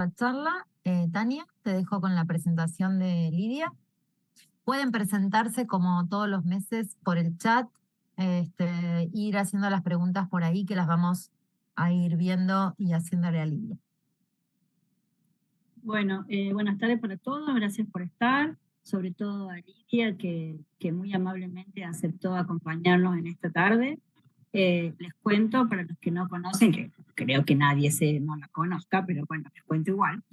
La charla. Tania, te dejo con la presentación de Lidia. Pueden presentarse como todos los meses por el chat, ir haciendo las preguntas por ahí que las vamos a ir viendo y haciéndole a Lidia. Bueno, buenas tardes para todos, gracias por estar, sobre todo a Lidia, que muy amablemente aceptó acompañarnos en esta tarde. Les cuento, para los que no conocen, que creo que nadie no la conozca, pero bueno, les cuento igual.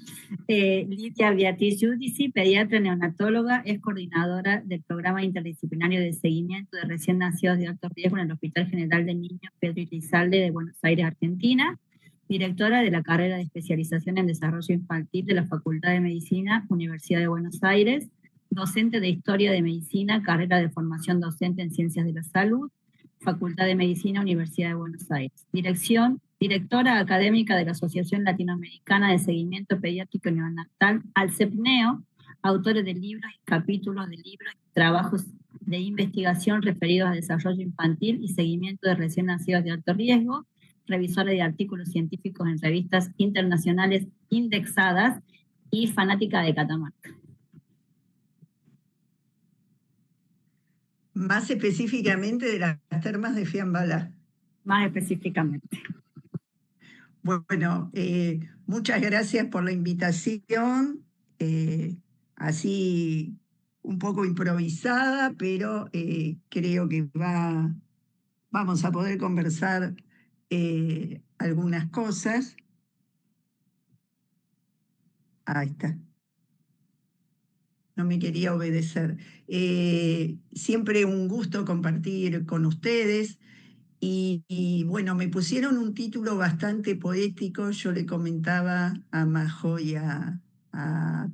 Lidia Beatriz Giudici, pediatra neonatóloga, es coordinadora del Programa Interdisciplinario de Seguimiento de Recién Nacidos de Alto Riesgo en el Hospital General de Niños Pedro Lizalde de Buenos Aires, Argentina, directora de la carrera de especialización en desarrollo infantil de la Facultad de Medicina, Universidad de Buenos Aires, docente de Historia de Medicina, carrera de formación docente en Ciencias de la Salud, Facultad de Medicina, Universidad de Buenos Aires. Directora académica de la Asociación Latinoamericana de Seguimiento Pediátrico Neonatal, ALCEPNEO, autora de libros y capítulos de libros y trabajos de investigación referidos a desarrollo infantil y seguimiento de recién nacidos de alto riesgo, revisora de artículos científicos en revistas internacionales indexadas y fanática de Catamarca. Más específicamente de las termas de Fiambalá. Más específicamente. Bueno, muchas gracias por la invitación, así un poco improvisada, pero creo que vamos a poder conversar algunas cosas. Ahí está. No me quería obedecer. Siempre un gusto compartir con ustedes. Y bueno, me pusieron un título bastante poético. Yo le comentaba a Majo y a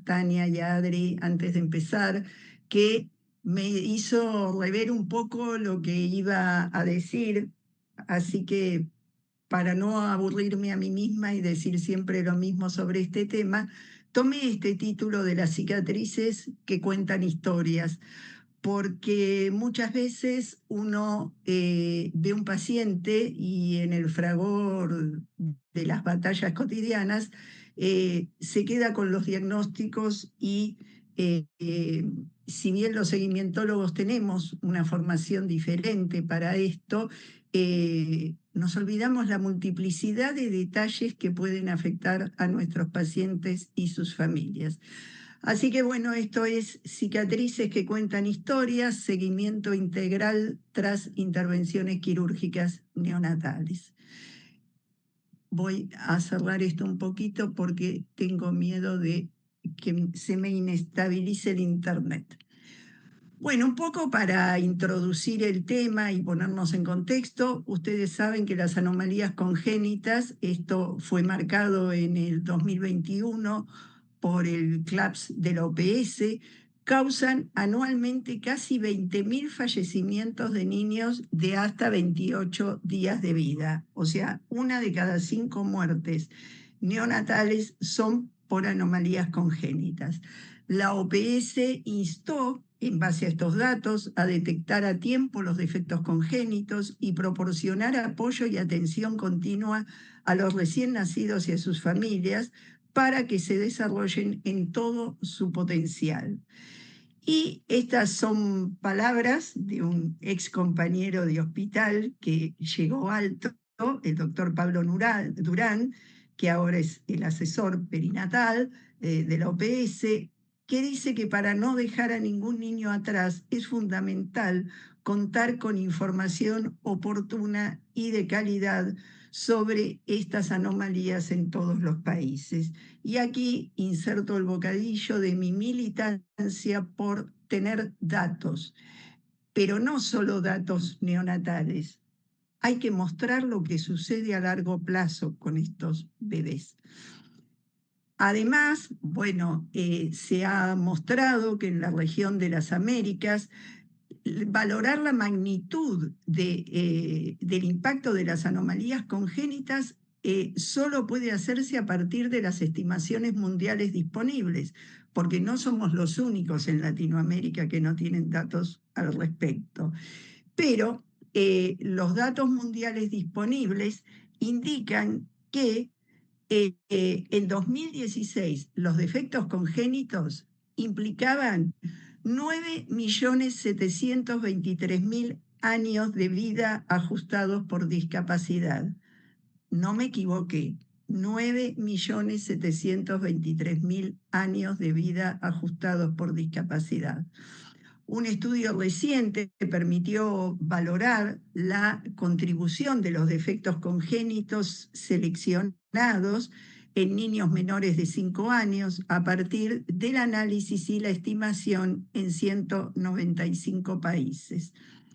Tania y a Adri antes de empezar que me hizo rever un poco lo que iba a decir. Así que para no aburrirme a mí misma y decir siempre lo mismo sobre este tema, tomé este título de las cicatrices que cuentan historias, porque muchas veces uno ve un paciente y en el fragor de las batallas cotidianas se queda con los diagnósticos y si bien los seguimientólogos tenemos una formación diferente para esto, nos olvidamos la multiplicidad de detalles que pueden afectar a nuestros pacientes y sus familias. Así que bueno, esto es Cicatrices que cuentan historias, seguimiento integral tras intervenciones quirúrgicas neonatales. Voy a cerrar esto un poquito porque tengo miedo de que se me inestabilice el internet. Bueno, un poco para introducir el tema y ponernos en contexto, ustedes saben que las anomalías congénitas, esto fue marcado en el 2021 por el CLAPS de la OPS, causan anualmente casi 20.000 fallecimientos de niños de hasta 28 días de vida. O sea, 1 de cada 5 muertes neonatales son por anomalías congénitas. La OPS instó, en base a estos datos, a detectar a tiempo los defectos congénitos y proporcionar apoyo y atención continua a los recién nacidos y a sus familias para que se desarrollen en todo su potencial. Y estas son palabras de un ex compañero de hospital que llegó alto, el doctor Pablo Durán, que ahora es el asesor perinatal de la OPS, que dice que para no dejar a ningún niño atrás es fundamental contar con información oportuna y de calidad sobre estas anomalías en todos los países. Y aquí inserto el bocadillo de mi militancia por tener datos, pero no solo datos neonatales. Hay que mostrar lo que sucede a largo plazo con estos bebés. Además, bueno, se ha mostrado que en la región de las Américas, valorar la magnitud del impacto de las anomalías congénitas solo puede hacerse a partir de las estimaciones mundiales disponibles, porque no somos los únicos en Latinoamérica que no tienen datos al respecto. Pero los datos mundiales disponibles indican que En 2016, los defectos congénitos implicaban 9.723.000 años de vida ajustados por discapacidad. No me equivoqué, 9.723.000 años de vida ajustados por discapacidad. Un estudio reciente que permitió valorar la contribución de los defectos congénitos seleccionados en niños menores de 5 años a partir del análisis y la estimación en 195 países.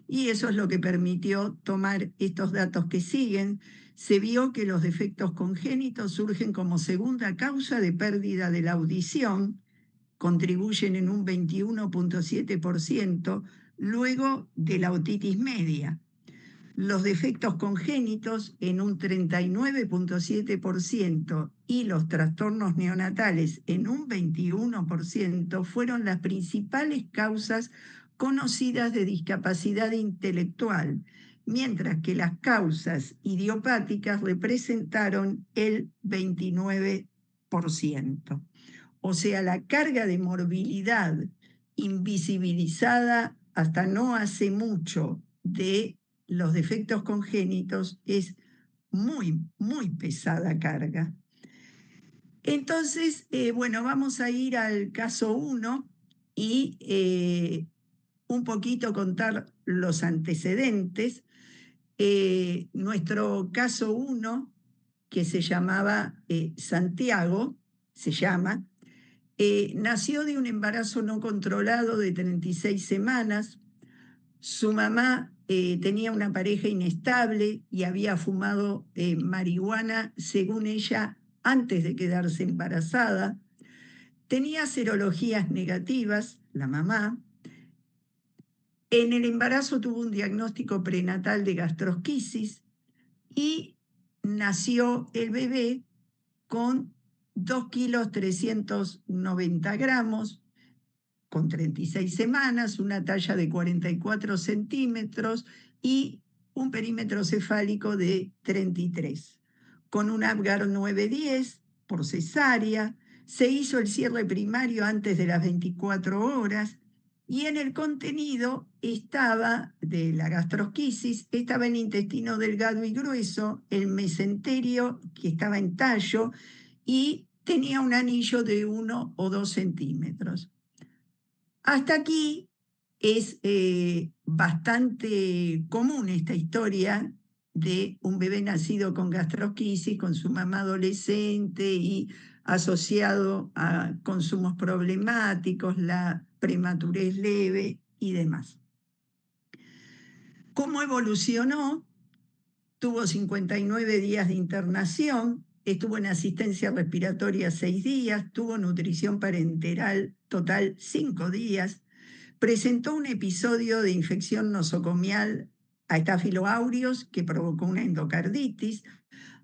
Y eso es lo que permitió tomar estos datos que siguen. Se vio que los defectos congénitos surgen como segunda causa de pérdida de la audición, contribuyen en un 21.7%, luego de la otitis media. Los defectos congénitos en un 39.7% y los trastornos neonatales en un 21% fueron las principales causas conocidas de discapacidad intelectual, mientras que las causas idiopáticas representaron el 29%. O sea, la carga de morbilidad invisibilizada hasta no hace mucho de los defectos congénitos es muy, muy pesada carga. Entonces, bueno, vamos a ir al caso 1 y un poquito contar los antecedentes. Nuestro caso 1, que se llamaba Santiago, se llama, nació de un embarazo no controlado de 36 semanas. Su mamá tenía una pareja inestable y había fumado marihuana, según ella, antes de quedarse embarazada. Tenía serologías negativas, la mamá. En el embarazo tuvo un diagnóstico prenatal de gastrosquisis y nació el bebé con 2,390 kilos, con 36 semanas, una talla de 44 centímetros y un perímetro cefálico de 33, con un Apgar 910 por cesárea. Se hizo el cierre primario antes de las 24 horas y en el contenido estaba de la gastrosquisis, estaba el intestino delgado y grueso, el mesenterio que estaba en tallo y tenía un anillo de 1 o 2 centímetros. Hasta aquí es bastante común esta historia de un bebé nacido con gastrosquisis, con su mamá adolescente y asociado a consumos problemáticos, la prematurez leve y demás. ¿Cómo evolucionó? Tuvo 59 días de internación, estuvo en asistencia respiratoria 6 días, tuvo nutrición parenteral total 5 días, presentó un episodio de infección nosocomial a Staphylococcus aureus que provocó una endocarditis,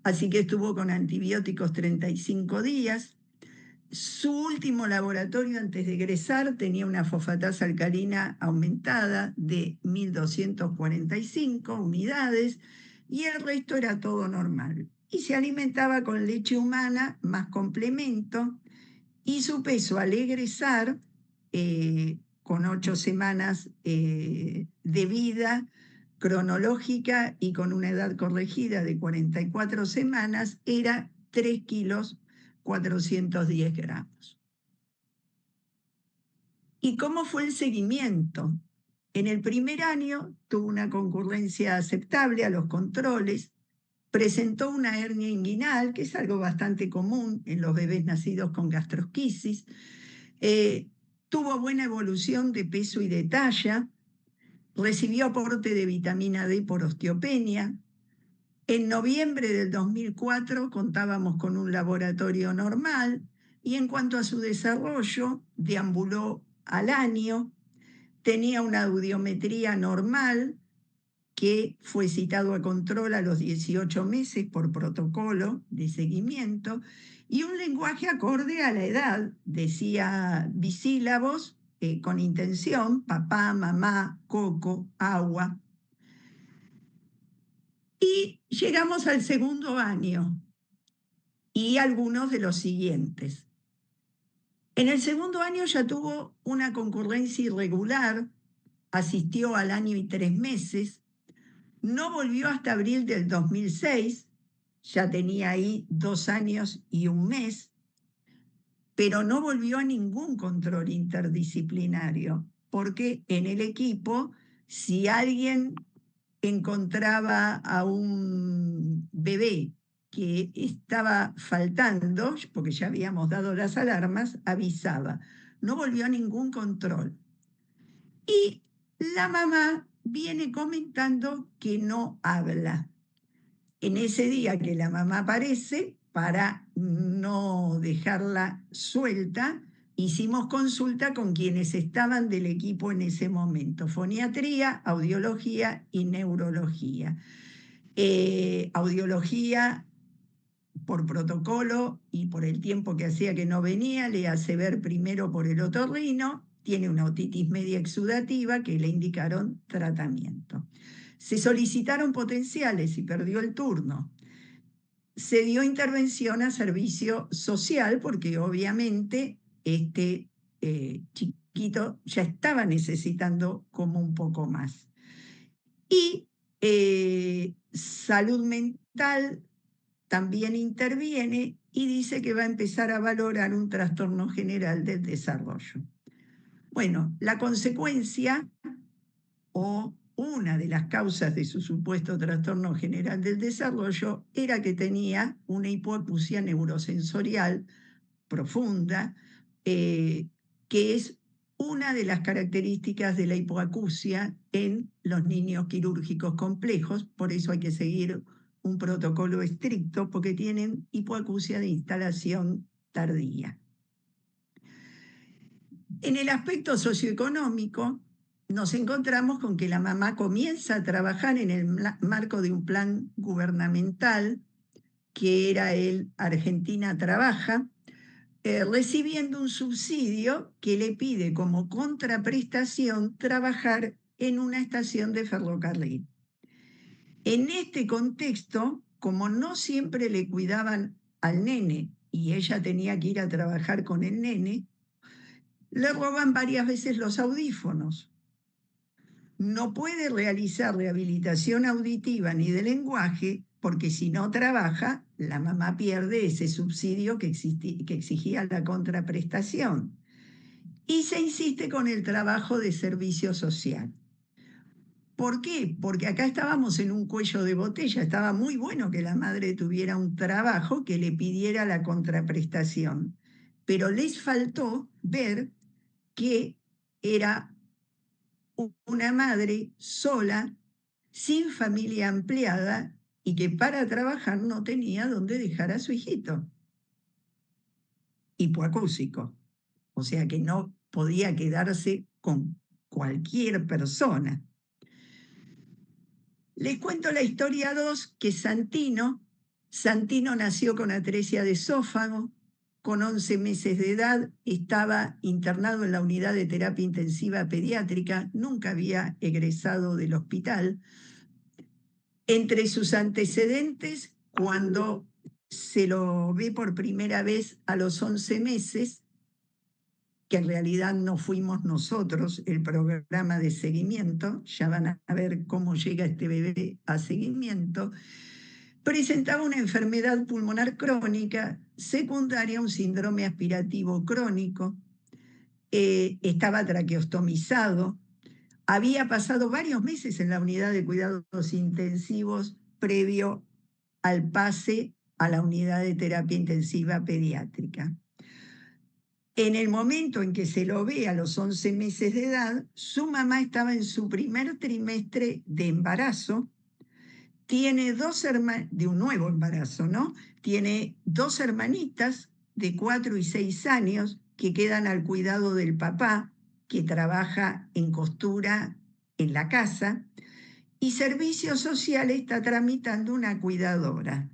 así que estuvo con antibióticos 35 días. Su último laboratorio antes de egresar tenía una fosfatasa alcalina aumentada de 1.245 unidades y el resto era todo normal. Y se alimentaba con leche humana más complemento y su peso al egresar, con 8 semanas de vida cronológica y con una edad corregida de 44 semanas, era 3,410 kilos. ¿Y cómo fue el seguimiento? En el primer año tuvo una concurrencia aceptable a los controles, presentó una hernia inguinal, que es algo bastante común en los bebés nacidos con gastrosquisis, tuvo buena evolución de peso y de talla, recibió aporte de vitamina D por osteopenia. En noviembre del 2004 contábamos con un laboratorio normal y en cuanto a su desarrollo, deambuló al año, tenía una audiometría normal, que fue citado a control a los 18 meses por protocolo de seguimiento, y un lenguaje acorde a la edad, decía bisílabos con intención, papá, mamá, coco, agua. Y llegamos al segundo año. y algunos de los siguientes. En el segundo año ya tuvo una concurrencia irregular, asistió al año y 3 meses, no volvió hasta abril del 2006, ya tenía ahí 2 años y 1 mes, pero no volvió a ningún control interdisciplinario, porque en el equipo, si alguien encontraba a un bebé que estaba faltando, porque ya habíamos dado las alarmas, avisaba. No volvió a ningún control. Y la mamá viene comentando que no habla. En ese día que la mamá aparece, para no dejarla suelta, hicimos consulta con quienes estaban del equipo en ese momento: foniatría, audiología y neurología. Audiología, por protocolo y por el tiempo que hacía que no venía, le hace ver primero por el otorrino, tiene una otitis media exudativa que le indicaron tratamiento. Se solicitaron potenciales y perdió el turno. Se dio intervención a servicio social porque obviamente este chiquito ya estaba necesitando como un poco más. Y salud mental también interviene y dice que va a empezar a valorar un trastorno general del desarrollo. Bueno, la consecuencia o una de las causas de su supuesto trastorno general del desarrollo era que tenía una hipoacusia neurosensorial profunda, que es una de las características de la hipoacusia en los niños quirúrgicos complejos. Por eso hay que seguir un protocolo estricto, porque tienen hipoacusia de instalación tardía. En el aspecto socioeconómico, nos encontramos con que la mamá comienza a trabajar en el marco de un plan gubernamental, que era el Argentina Trabaja, recibiendo un subsidio que le pide como contraprestación trabajar en una estación de ferrocarril. En este contexto, como no siempre le cuidaban al nene y ella tenía que ir a trabajar con el nene, le roban varias veces los audífonos. No puede realizar rehabilitación auditiva ni de lenguaje porque si no trabaja, la mamá pierde ese subsidio que exigía la contraprestación. Y se insiste con el trabajo de servicio social. ¿Por qué? Porque acá estábamos en un cuello de botella. Estaba muy bueno que la madre tuviera un trabajo que le pidiera la contraprestación, pero les faltó ver que era una madre sola, sin familia ampliada, y que para trabajar no tenía dónde dejar a su hijito. Hipoacúsico. O sea que no podía quedarse con cualquier persona. Les cuento la historia 2, que Santino nació con atresia de esófago. Con 11 meses de edad estaba internado en la unidad de terapia intensiva pediátrica, nunca había egresado del hospital. Entre sus antecedentes, cuando se lo ve por primera vez a los 11 meses, que en realidad no fuimos nosotros el programa de seguimiento, ya van a ver cómo llega este bebé a seguimiento, presentaba una enfermedad pulmonar crónica secundaria a un síndrome aspirativo crónico, estaba traqueostomizado, había pasado varios meses en la unidad de cuidados intensivos previo al pase a la unidad de terapia intensiva pediátrica. En el momento en que se lo ve a los 11 meses de edad, su mamá estaba en su primer trimestre de embarazo. Tiene de un nuevo embarazo, ¿no? Tiene 2 hermanitas de 4 y 6 años que quedan al cuidado del papá, que trabaja en costura en la casa, y Servicio Social está tramitando una cuidadora.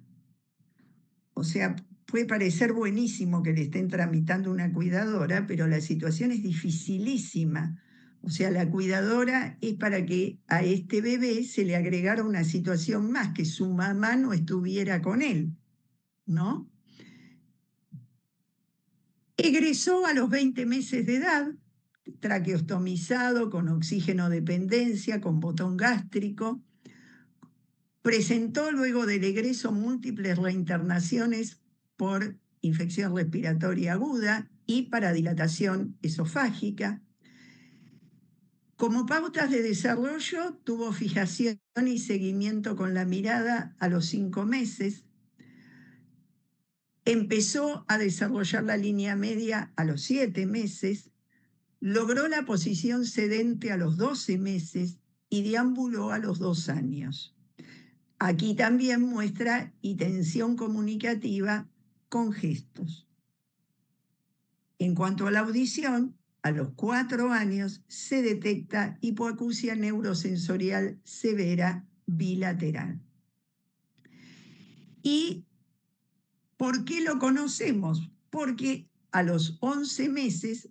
O sea, puede parecer buenísimo que le estén tramitando una cuidadora, pero la situación es dificilísima. O sea, la cuidadora es para que a este bebé se le agregara una situación más, que su mamá no estuviera con él, ¿no? Egresó a los 20 meses de edad, traqueostomizado, con oxígeno dependencia, con botón gástrico. Presentó luego del egreso múltiples reinternaciones por infección respiratoria aguda y para dilatación esofágica. Como pautas de desarrollo, tuvo fijación y seguimiento con la mirada a los 5 meses. Empezó a desarrollar la línea media a los 7 meses. Logró la posición sedente a los 12 meses y deambuló a los 2 años. Aquí también muestra intención comunicativa con gestos. En cuanto a la audición, a los 4 años se detecta hipoacusia neurosensorial severa bilateral. ¿Y por qué lo conocemos? Porque a los 11 meses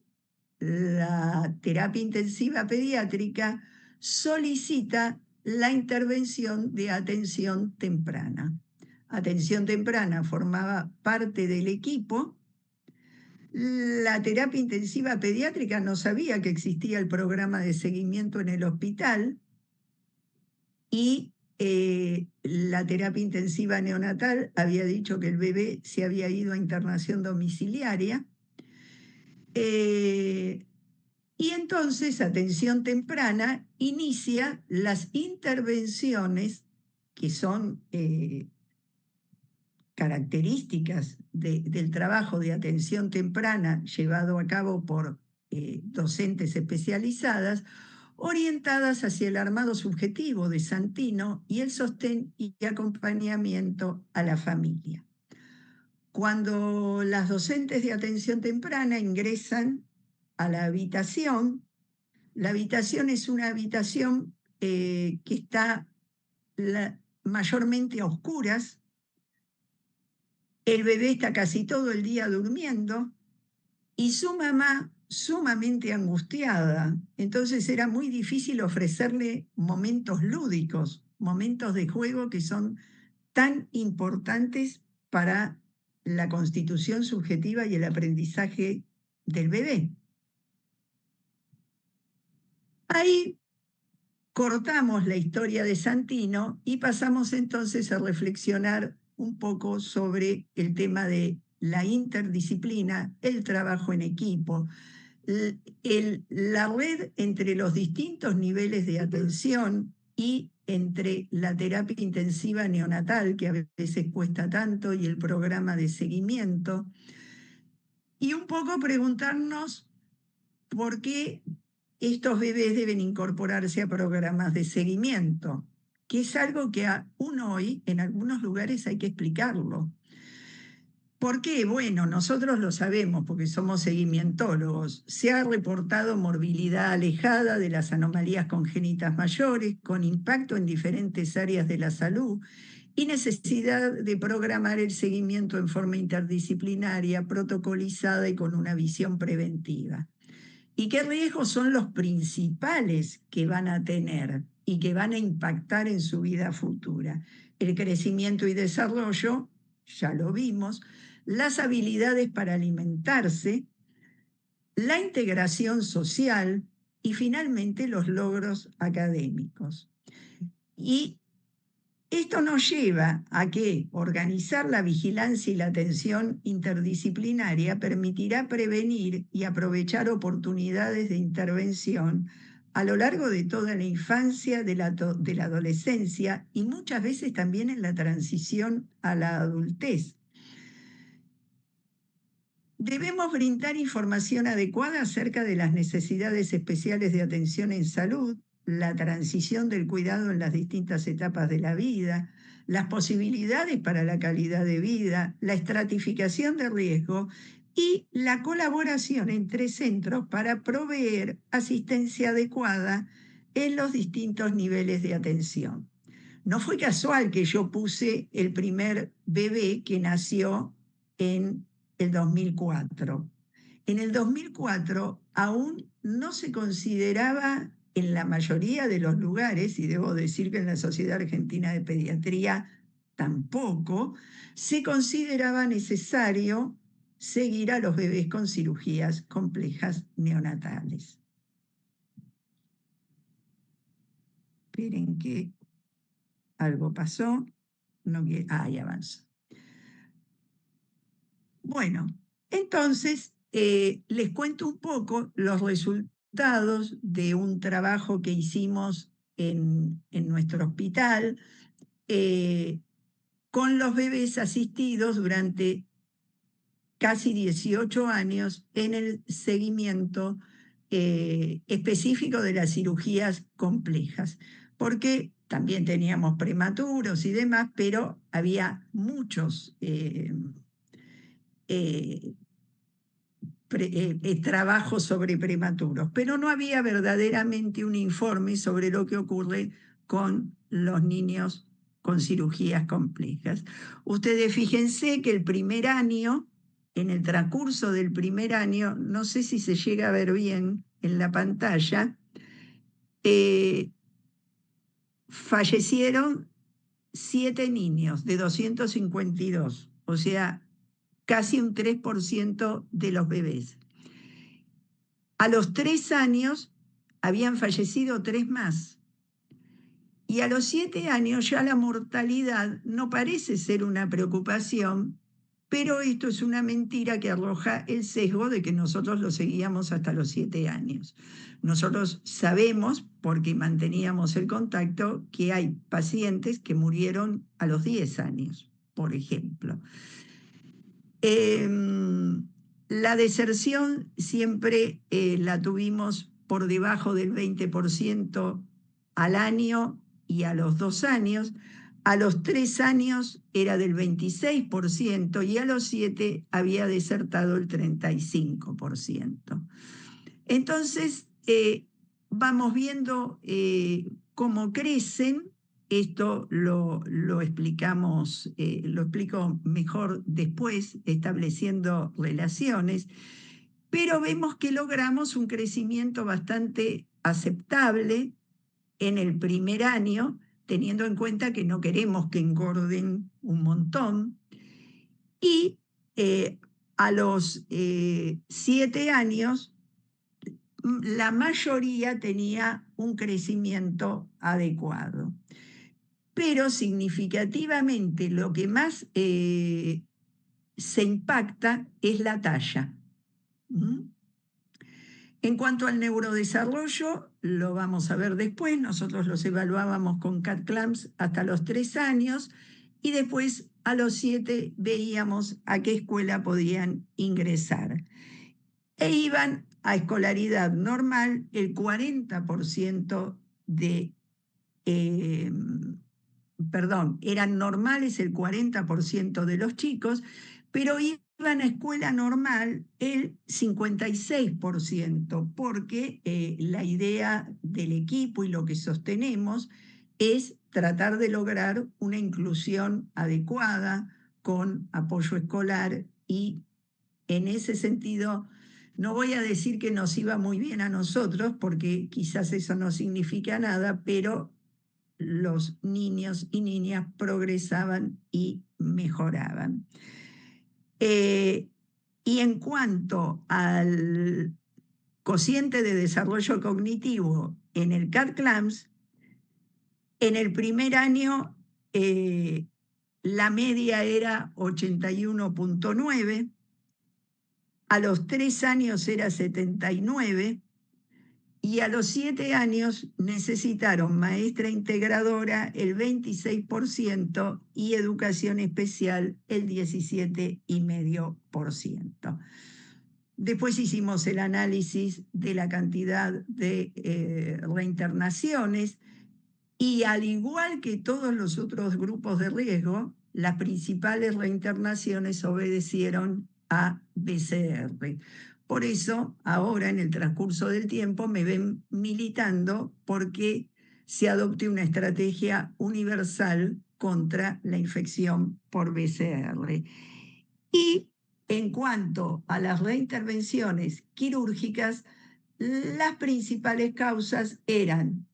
la terapia intensiva pediátrica solicita la intervención de atención temprana. Atención temprana formaba parte del equipo. La terapia intensiva pediátrica no sabía que existía el programa de seguimiento en el hospital y la terapia intensiva neonatal había dicho que el bebé se había ido a internación domiciliaria. Y entonces Atención Temprana inicia las intervenciones que son características del trabajo de atención temprana llevado a cabo por docentes especializadas, orientadas hacia el armado subjetivo de Santino y el sostén y acompañamiento a la familia. Cuando las docentes de atención temprana ingresan a la habitación es una habitación que está mayormente a oscuras. El bebé está casi todo el día durmiendo y su mamá sumamente angustiada. Entonces era muy difícil ofrecerle momentos lúdicos, momentos de juego que son tan importantes para la constitución subjetiva y el aprendizaje del bebé. Ahí cortamos la historia de Santino y pasamos entonces a reflexionar un poco sobre el tema de la interdisciplina, el trabajo en equipo, la red entre los distintos niveles de atención y entre la terapia intensiva neonatal, que a veces cuesta tanto, y el programa de seguimiento. Y un poco preguntarnos por qué estos bebés deben incorporarse a programas de seguimiento, que es algo que aún hoy en algunos lugares hay que explicarlo. ¿Por qué? Bueno, nosotros lo sabemos porque somos seguimientólogos. Se ha reportado morbilidad alejada de las anomalías congénitas mayores, con impacto en diferentes áreas de la salud y necesidad de programar el seguimiento en forma interdisciplinaria, protocolizada y con una visión preventiva. ¿Y qué riesgos son los principales que van a tener y que van a impactar en su vida futura? El crecimiento y desarrollo, ya lo vimos, las habilidades para alimentarse, la integración social y finalmente los logros académicos. Y esto nos lleva a que organizar la vigilancia y la atención interdisciplinaria permitirá prevenir y aprovechar oportunidades de intervención a lo largo de toda la infancia, de la adolescencia y muchas veces también en la transición a la adultez. Debemos brindar información adecuada acerca de las necesidades especiales de atención en salud, la transición del cuidado en las distintas etapas de la vida, las posibilidades para la calidad de vida, la estratificación de riesgo y la colaboración entre centros para proveer asistencia adecuada en los distintos niveles de atención. No fue casual que yo puse el primer bebé que nació en el 2004. En el 2004 aún no se consideraba en la mayoría de los lugares, y debo decir que en la Sociedad Argentina de Pediatría tampoco, se consideraba necesario seguir a los bebés con cirugías complejas neonatales. Esperen que algo pasó. No quiere... ahí avanza. Bueno, entonces les cuento un poco los resultados de un trabajo que hicimos en nuestro hospital con los bebés asistidos durante casi 18 años en el seguimiento específico de las cirugías complejas, porque también teníamos prematuros y demás, pero había muchos trabajos sobre prematuros, pero no había verdaderamente un informe sobre lo que ocurre con los niños con cirugías complejas. Ustedes fíjense que el primer año, en el transcurso del primer año, no sé si se llega a ver bien en la pantalla, fallecieron 7 niños de 252, o sea, casi un 3% de los bebés. A los 3 años habían fallecido 3 más. Y a los 7 años ya la mortalidad no parece ser una preocupación, pero esto es una mentira que arroja el sesgo de que nosotros lo seguíamos hasta los 7 años. Nosotros sabemos, porque manteníamos el contacto, que hay pacientes que murieron a los 10 años, por ejemplo. La deserción siempre la tuvimos por debajo del 20% al año y a los 2 años. A los 3 años era del 26% y a los 7 había desertado el 35%. Entonces, vamos viendo cómo crecen. Esto lo explicamos, lo explico mejor después, estableciendo relaciones, pero vemos que logramos un crecimiento bastante aceptable en el primer año, teniendo en cuenta que no queremos que engorden un montón, y a los 7 años la mayoría tenía un crecimiento adecuado. Pero significativamente lo que más se impacta es la talla. En cuanto al neurodesarrollo, lo vamos a ver después. Nosotros los evaluábamos con CAT-CLAMS hasta los 3 años y después a los 7 veíamos a qué escuela podían ingresar. E iban a escolaridad normal el 40% de... eran normales el 40% de los chicos, pero iban a escuela normal el 56%, porque la idea del equipo y lo que sostenemos es tratar de lograr una inclusión adecuada con apoyo escolar y en ese sentido no voy a decir que nos iba muy bien a nosotros, porque quizás eso no significa nada, pero los niños y niñas progresaban y mejoraban. Y en cuanto al cociente de desarrollo cognitivo en el CAT-CLAMS, en el primer año la media era 81.9, a los 3 años era 79, y a los 7 años necesitaron maestra integradora el 26% y educación especial el 17,5%. Después hicimos el análisis de la cantidad de reinternaciones y al igual que todos los otros grupos de riesgo, las principales reinternaciones obedecieron a BCR. Por eso, ahora en el transcurso del tiempo me ven militando porque se adopte una estrategia universal contra la infección por BCR. Y en cuanto a las reintervenciones quirúrgicas, las principales causas eran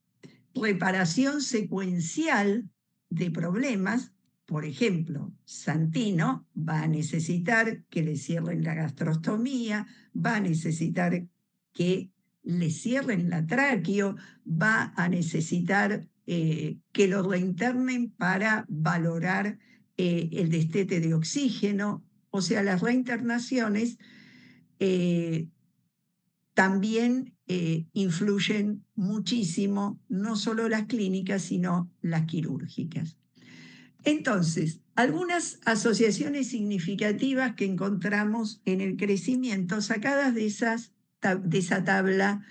reparación secuencial de problemas, por ejemplo, Santino va a necesitar que le cierren la gastrostomía, va a necesitar que le cierren la tráqueo, va a necesitar que lo reinternen para valorar el destete de oxígeno. O sea, las reinternaciones también influyen muchísimo, no solo las clínicas, sino las quirúrgicas. Entonces, algunas asociaciones significativas que encontramos en el crecimiento sacadas de esa tabla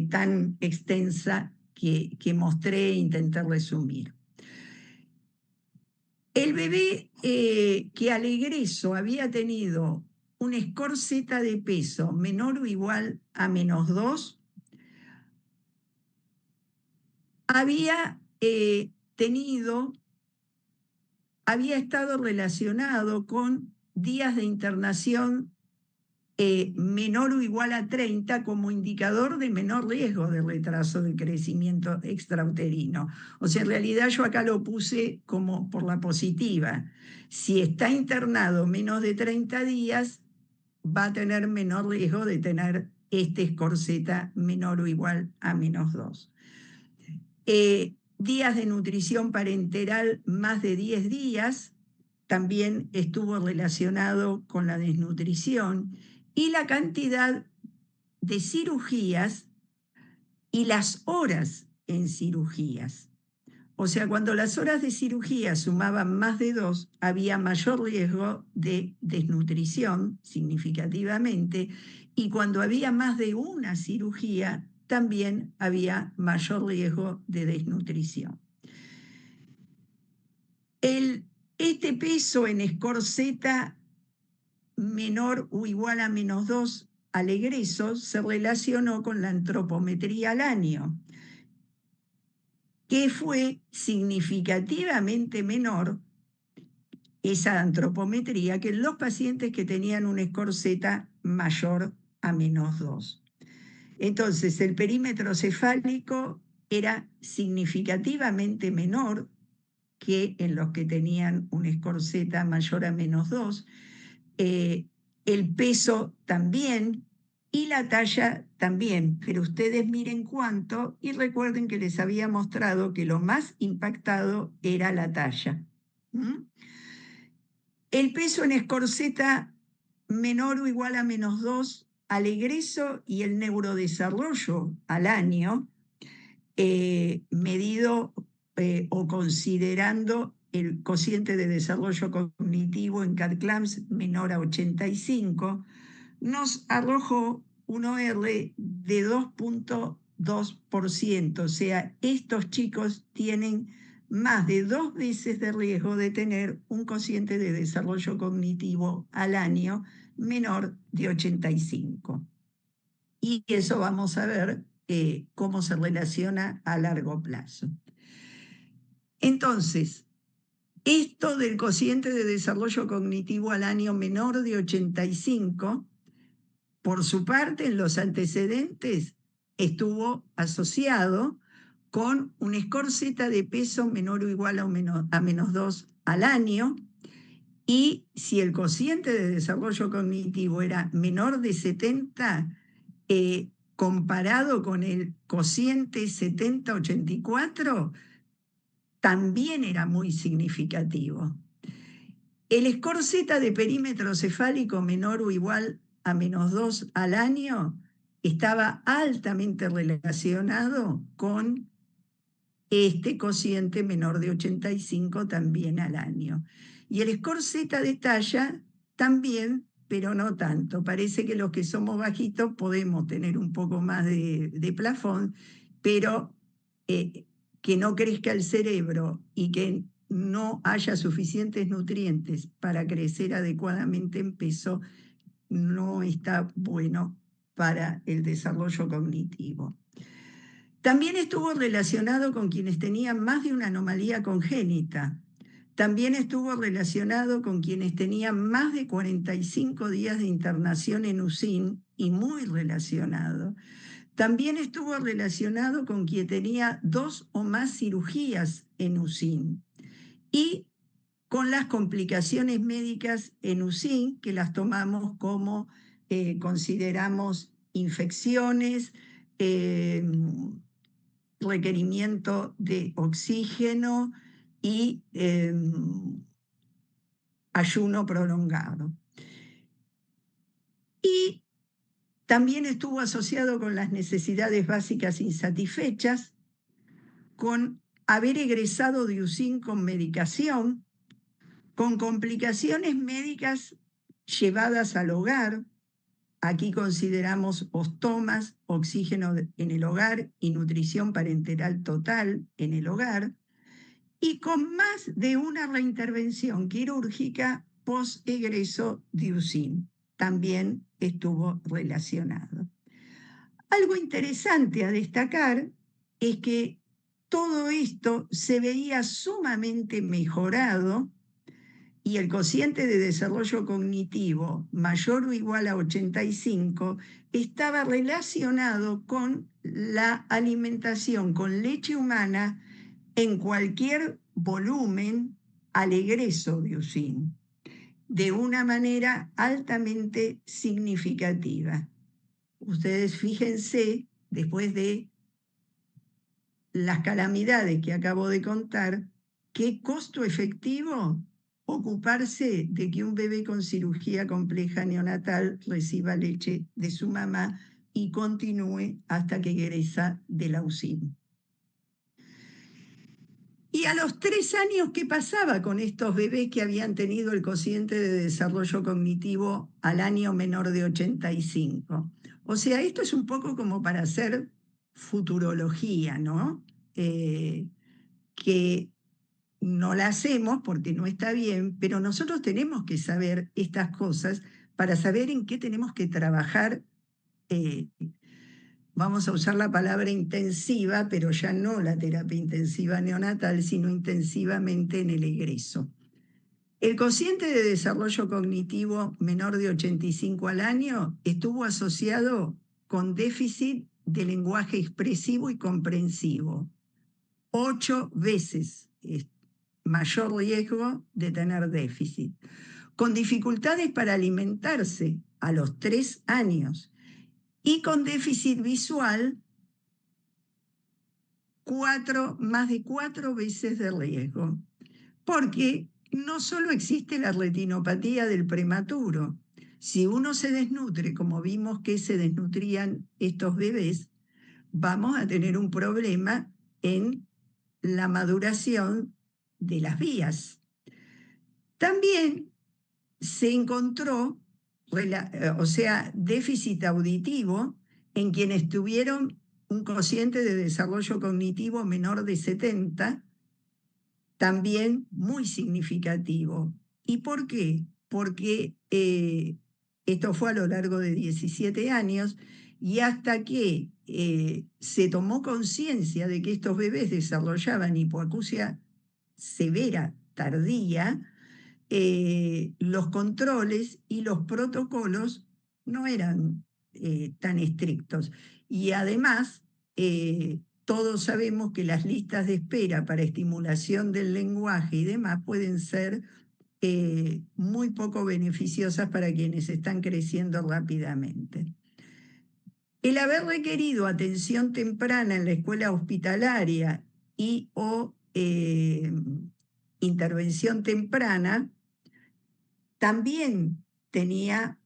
tan extensa que mostré e intenté resumir. El bebé que al egreso había tenido un score Z de peso menor o igual a -2, había estado relacionado con días de internación menor o igual a 30 como indicador de menor riesgo de retraso de crecimiento extrauterino. O sea, en realidad yo acá lo puse como por la positiva. Si está internado menos de 30 días, va a tener menor riesgo de tener este score Z menor o igual a -2. Días de nutrición parenteral más de 10 días, también estuvo relacionado con la desnutrición, y la cantidad de cirugías y las horas en cirugías. O sea, cuando las horas de cirugía sumaban más de 2, había mayor riesgo de desnutrición significativamente, y cuando había más de una cirugía, también había mayor riesgo de desnutrición. Este peso en score Z menor o igual a -2 al egreso se relacionó con la antropometría al año, que fue significativamente menor esa antropometría que en los pacientes que tenían un score Z mayor a -2. Entonces, el perímetro cefálico era significativamente menor que en los que tenían un score Z mayor a -2. El peso también y la talla también, pero ustedes miren cuánto y recuerden que les había mostrado que lo más impactado era la talla. El peso en score Z menor o igual a -2 al egreso y el neurodesarrollo al año, medido o considerando el cociente de desarrollo cognitivo en CAD-CLAMS menor a 85, nos arrojó un OR de 2.2%. O sea, estos chicos tienen más de 2 veces de riesgo de tener un cociente de desarrollo cognitivo al año menor de 85. Y eso vamos a ver cómo se relaciona a largo plazo. Entonces, esto del cociente de desarrollo cognitivo al año menor de 85, por su parte, en los antecedentes estuvo asociado con un score Z de peso menor o igual a -2 al año, y si el cociente de desarrollo cognitivo era menor de 70, comparado con el cociente 70-84, también era muy significativo. El score Z de perímetro cefálico menor o igual a -2 al año estaba altamente relacionado con este cociente menor de 85 también al año. Y el score Z de talla también, pero no tanto. Parece que los que somos bajitos podemos tener un poco más de plafón, pero que no crezca el cerebro y que no haya suficientes nutrientes para crecer adecuadamente en peso, no está bueno para el desarrollo cognitivo. También estuvo relacionado con quienes tenían más de una anomalía congénita. También estuvo relacionado con quienes tenían más de 45 días de internación en UCIN, y muy relacionado. También estuvo relacionado con quien tenía 2 o más cirugías en UCIN. Y con las complicaciones médicas en UCIN, que las tomamos como consideramos infecciones, requerimiento de oxígeno y ayuno prolongado. Y también estuvo asociado con las necesidades básicas insatisfechas, con haber egresado de UCIN con medicación, con complicaciones médicas llevadas al hogar. Aquí consideramos ostomas, oxígeno en el hogar y nutrición parenteral total en el hogar, y con más de una reintervención quirúrgica post-egreso de UCIN. También estuvo relacionado. Algo interesante a destacar es que todo esto se veía sumamente mejorado y el cociente de desarrollo cognitivo mayor o igual a 85 estaba relacionado con la alimentación con leche humana en cualquier volumen al egreso de UCIN, de una manera altamente significativa. Ustedes fíjense, después de las calamidades que acabo de contar, qué costo efectivo ocuparse de que un bebé con cirugía compleja neonatal reciba leche de su mamá y continúe hasta que egresa de la UCIN. Y a los 3 años, ¿qué pasaba con estos bebés que habían tenido el cociente de desarrollo cognitivo al año menor de 85? O sea, esto es un poco como para hacer futurología, ¿no? Que no la hacemos porque no está bien, pero nosotros tenemos que saber estas cosas para saber en qué tenemos que trabajar. Vamos a usar la palabra intensiva, pero ya no la terapia intensiva neonatal, sino intensivamente en el egreso. El cociente de desarrollo cognitivo menor de 85 al año estuvo asociado con déficit de lenguaje expresivo y comprensivo. 8 veces mayor riesgo de tener déficit. Con dificultades para alimentarse a los 3 años. Y con déficit visual, más de 4 veces de riesgo. Porque no solo existe la retinopatía del prematuro. Si uno se desnutre, como vimos que se desnutrían estos bebés, vamos a tener un problema en la maduración de las vías. También se encontró, déficit auditivo en quienes tuvieron un cociente de desarrollo cognitivo menor de 70, también muy significativo. ¿Y por qué? Porque esto fue a lo largo de 17 años y hasta que se tomó conciencia de que estos bebés desarrollaban hipoacusia severa tardía, los controles y los protocolos no eran tan estrictos. Y además, todos sabemos que las listas de espera para estimulación del lenguaje y demás pueden ser muy poco beneficiosas para quienes están creciendo rápidamente. El haber requerido atención temprana en la escuela hospitalaria y o intervención temprana también tenía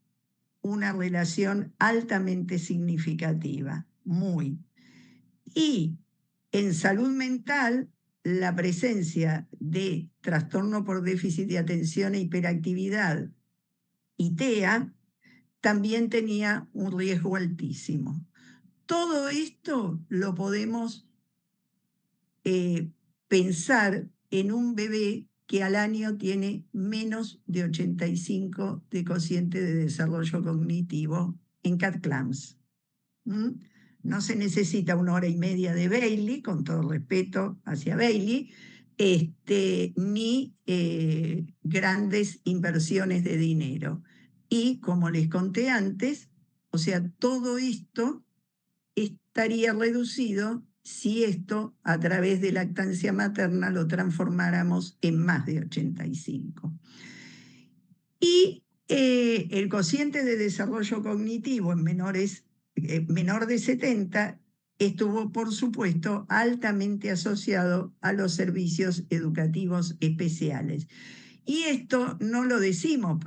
una relación altamente significativa, muy. Y en salud mental, la presencia de trastorno por déficit de atención e hiperactividad y TEA también tenía un riesgo altísimo. Todo esto lo podemos pensar en un bebé que al año tiene menos de 85 de cociente de desarrollo cognitivo en CAD-CLAMS. No se necesita 1 hora y media de Bailey, con todo respeto hacia Bailey, ni grandes inversiones de dinero. Y como les conté antes, o sea, todo esto estaría reducido si esto a través de lactancia materna lo transformáramos en más de 85. Y el cociente de desarrollo cognitivo en menor de 70 estuvo, por supuesto, altamente asociado a los servicios educativos especiales. Y esto no lo decimos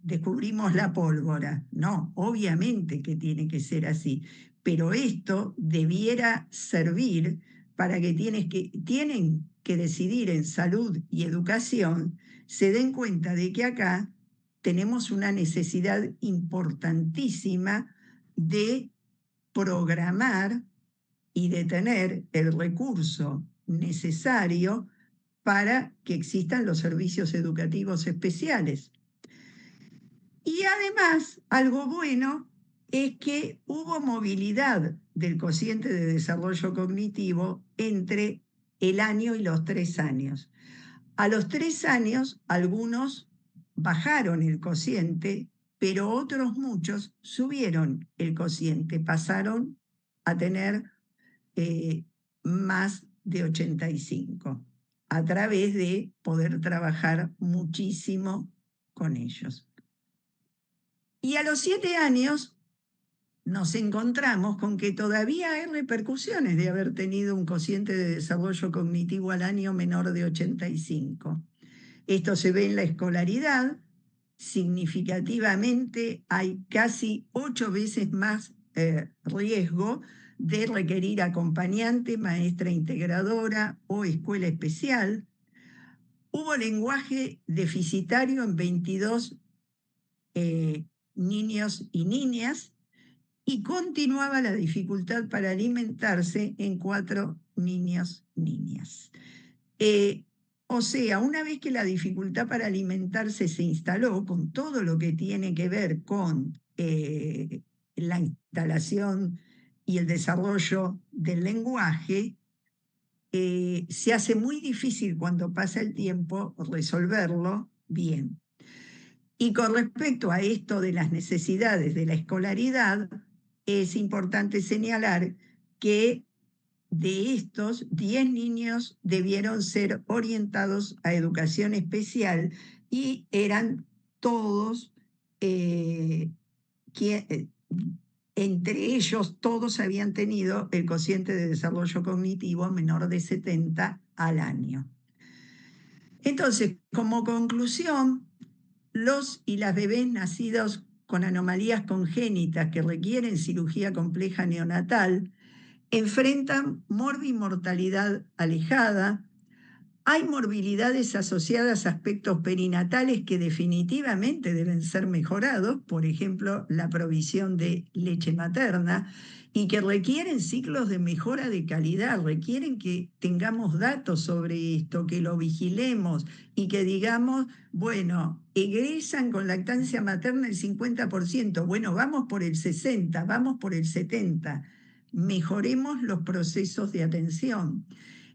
descubrimos la pólvora, no, obviamente que tiene que ser así, pero esto debiera servir para que tienen que decidir en salud y educación, se den cuenta de que acá tenemos una necesidad importantísima de programar y de tener el recurso necesario para que existan los servicios educativos especiales. Y además, algo bueno es que hubo movilidad del cociente de desarrollo cognitivo entre el año y los 3 años. A los 3 años, algunos bajaron el cociente, pero otros muchos subieron el cociente, pasaron a tener más de 85, a través de poder trabajar muchísimo con ellos. Y a los 7 años nos encontramos con que todavía hay repercusiones de haber tenido un cociente de desarrollo cognitivo al año menor de 85. Esto se ve en la escolaridad. Significativamente hay casi 8 veces más riesgo de requerir acompañante, maestra integradora o escuela especial. Hubo lenguaje deficitario en 22 niños y niñas, y continuaba la dificultad para alimentarse en 4 niños y niñas. O sea, una vez que la dificultad para alimentarse se instaló, con todo lo que tiene que ver con la instalación y el desarrollo del lenguaje, se hace muy difícil cuando pasa el tiempo resolverlo bien. Y con respecto a esto de las necesidades de la escolaridad, es importante señalar que de estos, 10 niños debieron ser orientados a educación especial y eran todos, entre ellos todos habían tenido el cociente de desarrollo cognitivo menor de 70 al año. Entonces, como conclusión, los y las bebés nacidos con anomalías congénitas que requieren cirugía compleja neonatal enfrentan morbimortalidad alejada. Hay morbilidades asociadas a aspectos perinatales que definitivamente deben ser mejorados, por ejemplo, la provisión de leche materna, y que requieren ciclos de mejora de calidad, requieren que tengamos datos sobre esto, que lo vigilemos y que digamos, bueno, egresan con lactancia materna el 50%, bueno, vamos por el 60%, vamos por el 70%, mejoremos los procesos de atención.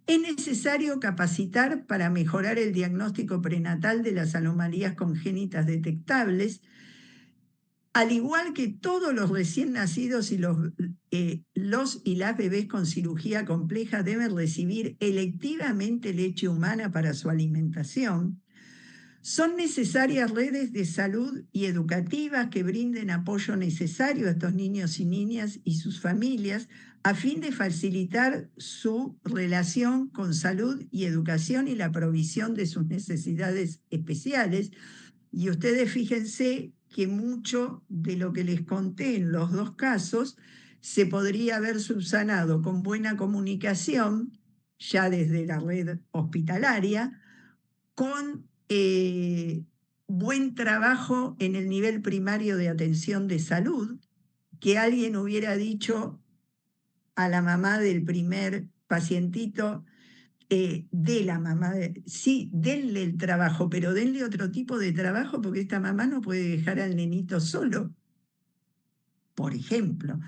Es necesario capacitar para mejorar el diagnóstico prenatal de las anomalías congénitas detectables, al igual que todos los recién nacidos y los y las bebés con cirugía compleja deben recibir electivamente leche humana para su alimentación. Son necesarias redes de salud y educativas que brinden apoyo necesario a estos niños y niñas y sus familias a fin de facilitar su relación con salud y educación y la provisión de sus necesidades especiales. Y ustedes fíjense que mucho de lo que les conté en los 2 casos se podría haber subsanado con buena comunicación, ya desde la red hospitalaria, con buen trabajo en el nivel primario de atención de salud, que alguien hubiera dicho a la mamá del primer pacientito, de la mamá, sí, denle el trabajo, pero denle otro tipo de trabajo porque esta mamá no puede dejar al nenito solo, por ejemplo.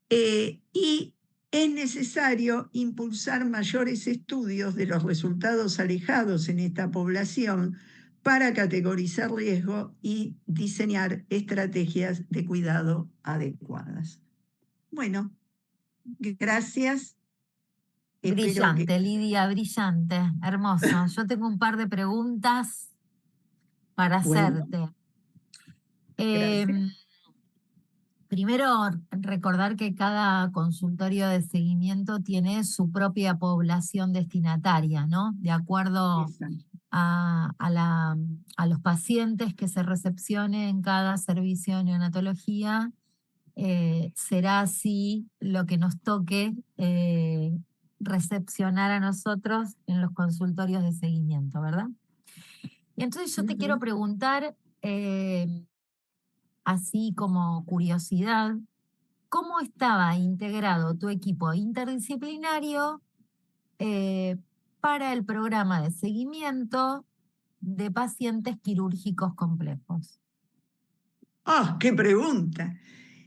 Y es necesario impulsar mayores estudios de los resultados alejados en esta población para categorizar riesgo y diseñar estrategias de cuidado adecuadas. Bueno, gracias Espero que... Brillante, Lidia, brillante, hermoso. Yo tengo un par de preguntas para Bueno, hacerte. gracias. Primero, recordar que cada consultorio de seguimiento tiene su propia población destinataria, ¿no? De acuerdo Exacto. a los pacientes que se recepcione en cada servicio de neonatología, será así lo que nos toque recepcionar a nosotros en los consultorios de seguimiento, ¿verdad? Y entonces yo te quiero Ujú. preguntar, así como curiosidad, ¿cómo estaba integrado tu equipo interdisciplinario eh, para el programa de seguimiento de pacientes quirúrgicos complejos? ¡Ah, qué pregunta!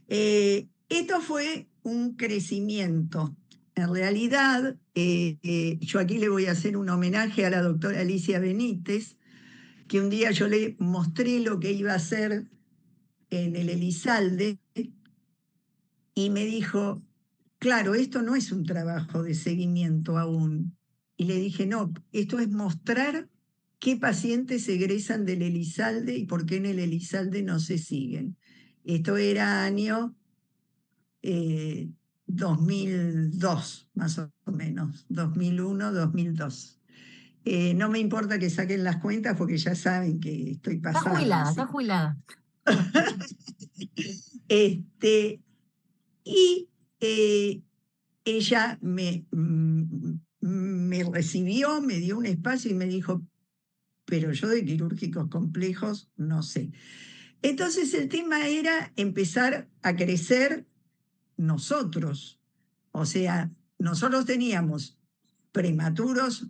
Esto fue un crecimiento. En realidad, yo aquí le voy a hacer un homenaje a la doctora Alicia Benítez, que un día yo le mostré lo que iba a hacer en el Elizalde y me dijo, claro, esto no es un trabajo de seguimiento aún. Y le dije, no, esto es mostrar qué pacientes egresan del Elizalde y por qué en el Elizalde no se siguen. Esto era año 2002, más o menos, 2001, 2002. No me importa que saquen las cuentas porque ya saben que estoy Está pasada, jubilada, está así. jubilada. Este, y ella me recibió, me dio un espacio y me dijo, pero yo de quirúrgicos complejos no sé. Entonces el tema era empezar a crecer nosotros. O sea, nosotros teníamos prematuros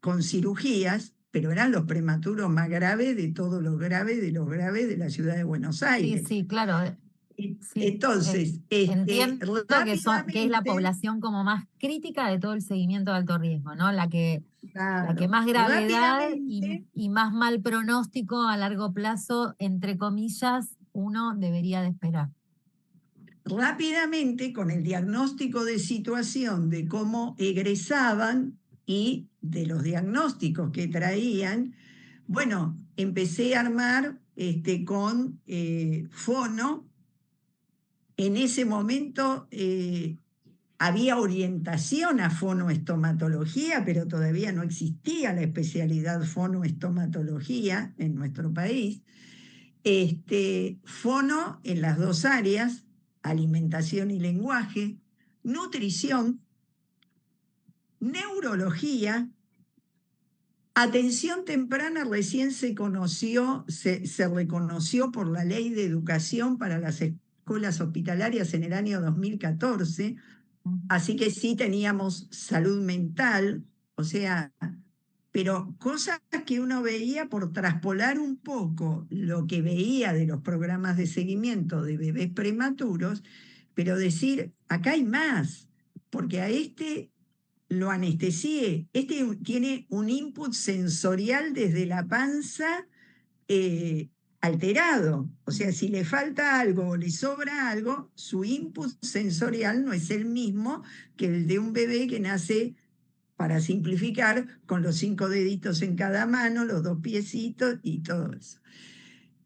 con cirugías, pero eran los prematuros más graves de todos los graves de los graves de la ciudad de Buenos Sí, Aires. sí, claro. Sí, Entonces, entiendo que es la rápidamente, población como más crítica de todo el seguimiento de alto riesgo, ¿no? La que claro, más gravedad rápidamente, y más mal pronóstico a largo plazo, entre comillas, uno debería de esperar. rápidamente con el diagnóstico de situación de cómo egresaban y de los diagnósticos que traían, bueno, empecé a armar con Fono. En ese momento había orientación a fonoestomatología, pero todavía no existía la especialidad fonoestomatología en nuestro país. Fono en las dos áreas, alimentación y lenguaje, nutrición, neurología, atención temprana recién se reconoció por la Ley de Educación para las escuelas hospitalarias en el año 2014, así que sí teníamos salud mental, o sea, pero cosas que uno veía por traspolar un poco lo que veía de los programas de seguimiento de bebés prematuros, pero decir, acá hay más, porque a este lo anestesié, este tiene un input sensorial desde la panza eh, alterado. O sea, si le falta algo o le sobra algo, su input sensorial no es el mismo que el de un bebé que nace, para simplificar, con los 5 deditos en cada mano, los 2 piecitos y todo eso.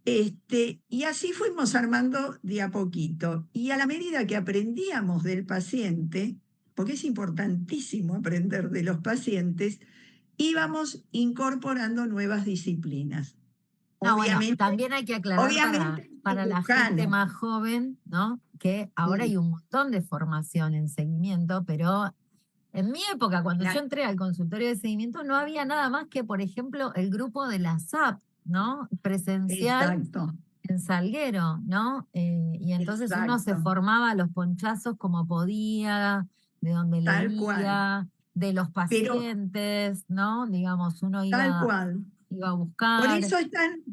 Y así fuimos armando de a poquito. Y a la medida que aprendíamos del paciente, porque es importantísimo aprender de los pacientes, íbamos incorporando nuevas disciplinas. Ah, bueno, Obviamente, también hay que aclarar obviamente para la gente cirujano. más joven, ¿no? Que ahora Mm, hay un montón de formación en seguimiento, pero en mi época, cuando yo la- entré al consultorio de seguimiento, no había nada más que, por ejemplo, el grupo de la SAP, ¿no? Presencial Exacto, en Salguero, ¿no? Y entonces uno se exacto, formaba los ponchazos como podía, de donde tal cual. leía, de los Pero pacientes, ¿no? Digamos, uno tal cual. iba a buscar.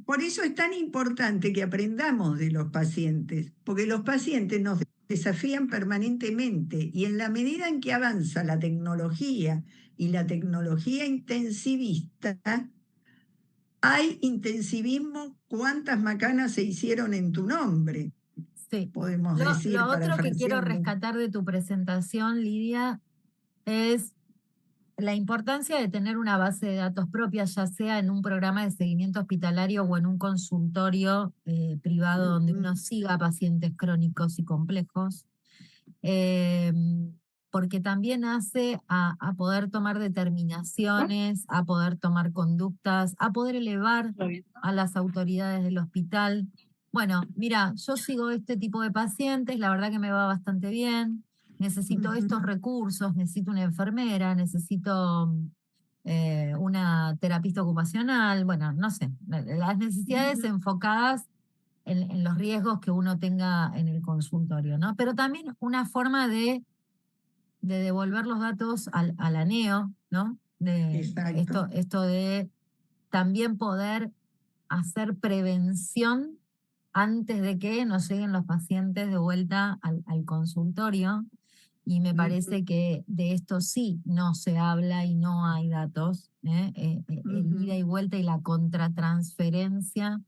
Por eso es tan importante que aprendamos de los pacientes, porque los pacientes nos desafían permanentemente y en la medida en que avanza la tecnología y la tecnología intensivista, hay intensivismo, cuántas macanas se hicieron en tu nombre, Sí. podemos Lo decir, otro que quiero parafraseando. rescatar de tu presentación, Lidia, es la importancia de tener una base de datos propia, ya sea en un programa de seguimiento hospitalario o en un consultorio privado donde uno siga pacientes crónicos y complejos, eh, porque también hace a poder tomar determinaciones, a poder tomar conductas, a poder elevar a las autoridades del hospital. Bueno, mira, yo sigo este tipo de pacientes, la verdad que me va bastante bien, necesito estos recursos, necesito una enfermera, necesito una terapista ocupacional, bueno, no sé, las necesidades enfocadas en los riesgos que uno tenga en el consultorio, ¿no? Pero también una forma de devolver los datos a la NEO, ¿no? De Exacto. esto de también poder hacer prevención antes de que nos lleguen los pacientes de vuelta al consultorio. Y me parece que de esto sí no se habla y no hay datos. El ida y vuelta y la contratransferencia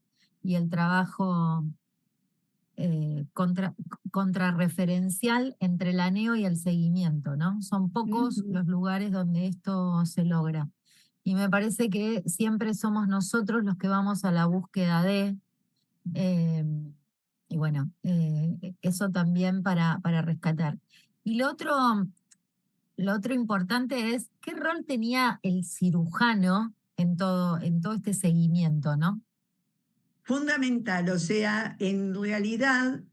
y el trabajo contrarreferencial entre la NEO y el seguimiento, ¿no? Son pocos los lugares donde esto se logra. Y me parece que siempre somos nosotros los que vamos a la búsqueda de, eh, y bueno, eso también para rescatar. Y lo otro importante es qué rol tenía el cirujano en todo este seguimiento, ¿no? Fundamental, o sea, en realidad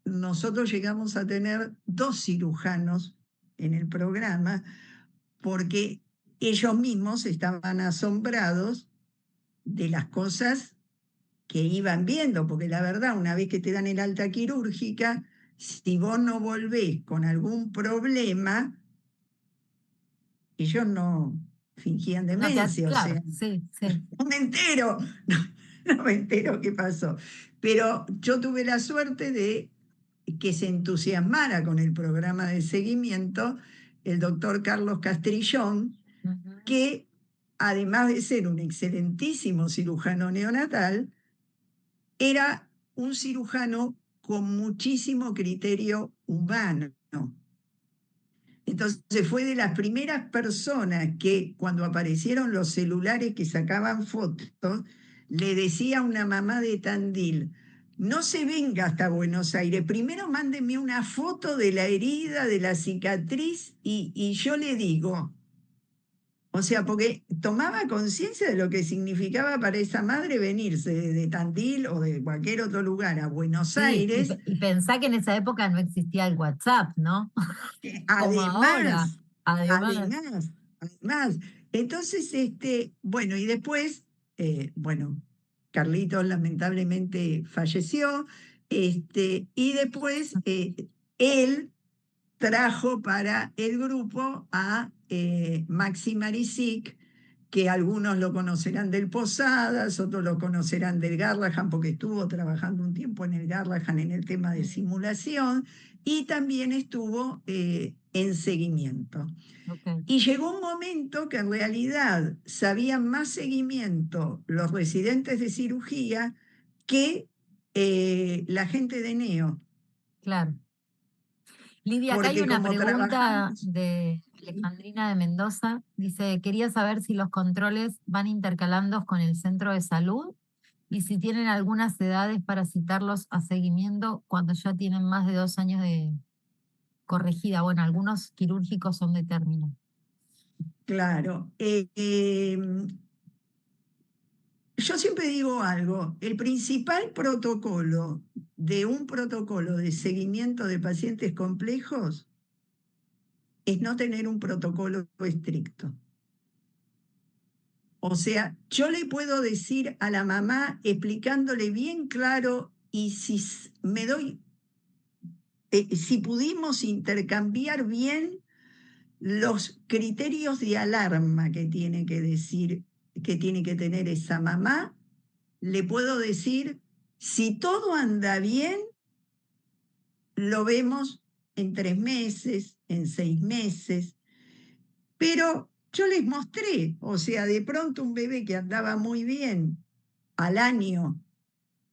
nosotros llegamos a tener 2 cirujanos en el programa porque ellos mismos estaban asombrados de las cosas que iban viendo, porque la verdad, una vez que te dan el alta quirúrgica, si vos no volvés con algún problema, ellos no fingían No demencia, o claro, sea, sí, sí. no me entero, no me entero qué pasó. Pero yo tuve la suerte de que se entusiasmara con el programa de seguimiento el doctor Carlos Castrillón, Ujú. que además de ser un excelentísimo cirujano neonatal, era un cirujano con muchísimo criterio humano. Entonces fue de las primeras personas que cuando aparecieron los celulares que sacaban fotos, le decía a una mamá de Tandil, no se venga hasta Buenos Aires, primero mándeme una foto de la herida, de la cicatriz y yo le digo, o sea, porque tomaba conciencia de lo que significaba para esa madre venirse de Tandil o de cualquier otro lugar a Buenos Sí, Aires. y pensá que en esa época no existía el WhatsApp, ¿no? Como ahora, Además, además. además. Entonces, bueno, y después, bueno, Carlitos lamentablemente falleció, y después él trajo para el grupo a Maxi Marisic, que algunos lo conocerán del Posadas, otros lo conocerán del Garrahan, porque estuvo trabajando un tiempo en el Garrahan en el tema de simulación, y también estuvo en seguimiento. Okay. Y llegó un momento que en realidad sabían más seguimiento los residentes de cirugía que la gente de NEO. Claro. Lidia, acá hay Porque una como pregunta trabajamos, de Alejandrina de Mendoza. Dice, quería saber si los controles van intercalando con el centro de salud y si tienen algunas edades para citarlos a seguimiento cuando ya tienen más de 2 años de corregida. Bueno, algunos quirúrgicos son de término. claro. Yo siempre digo algo, el principal protocolo de un protocolo de seguimiento de pacientes complejos es no tener un protocolo estricto. O sea, yo le puedo decir a la mamá explicándole bien claro y si me doy, si pudimos intercambiar bien los criterios de alarma que tiene que decir, que tiene que tener esa mamá, le puedo decir, si todo anda bien, lo vemos en 3 meses, en 6 meses, pero yo les mostré, o sea, de pronto un bebé que andaba muy bien al año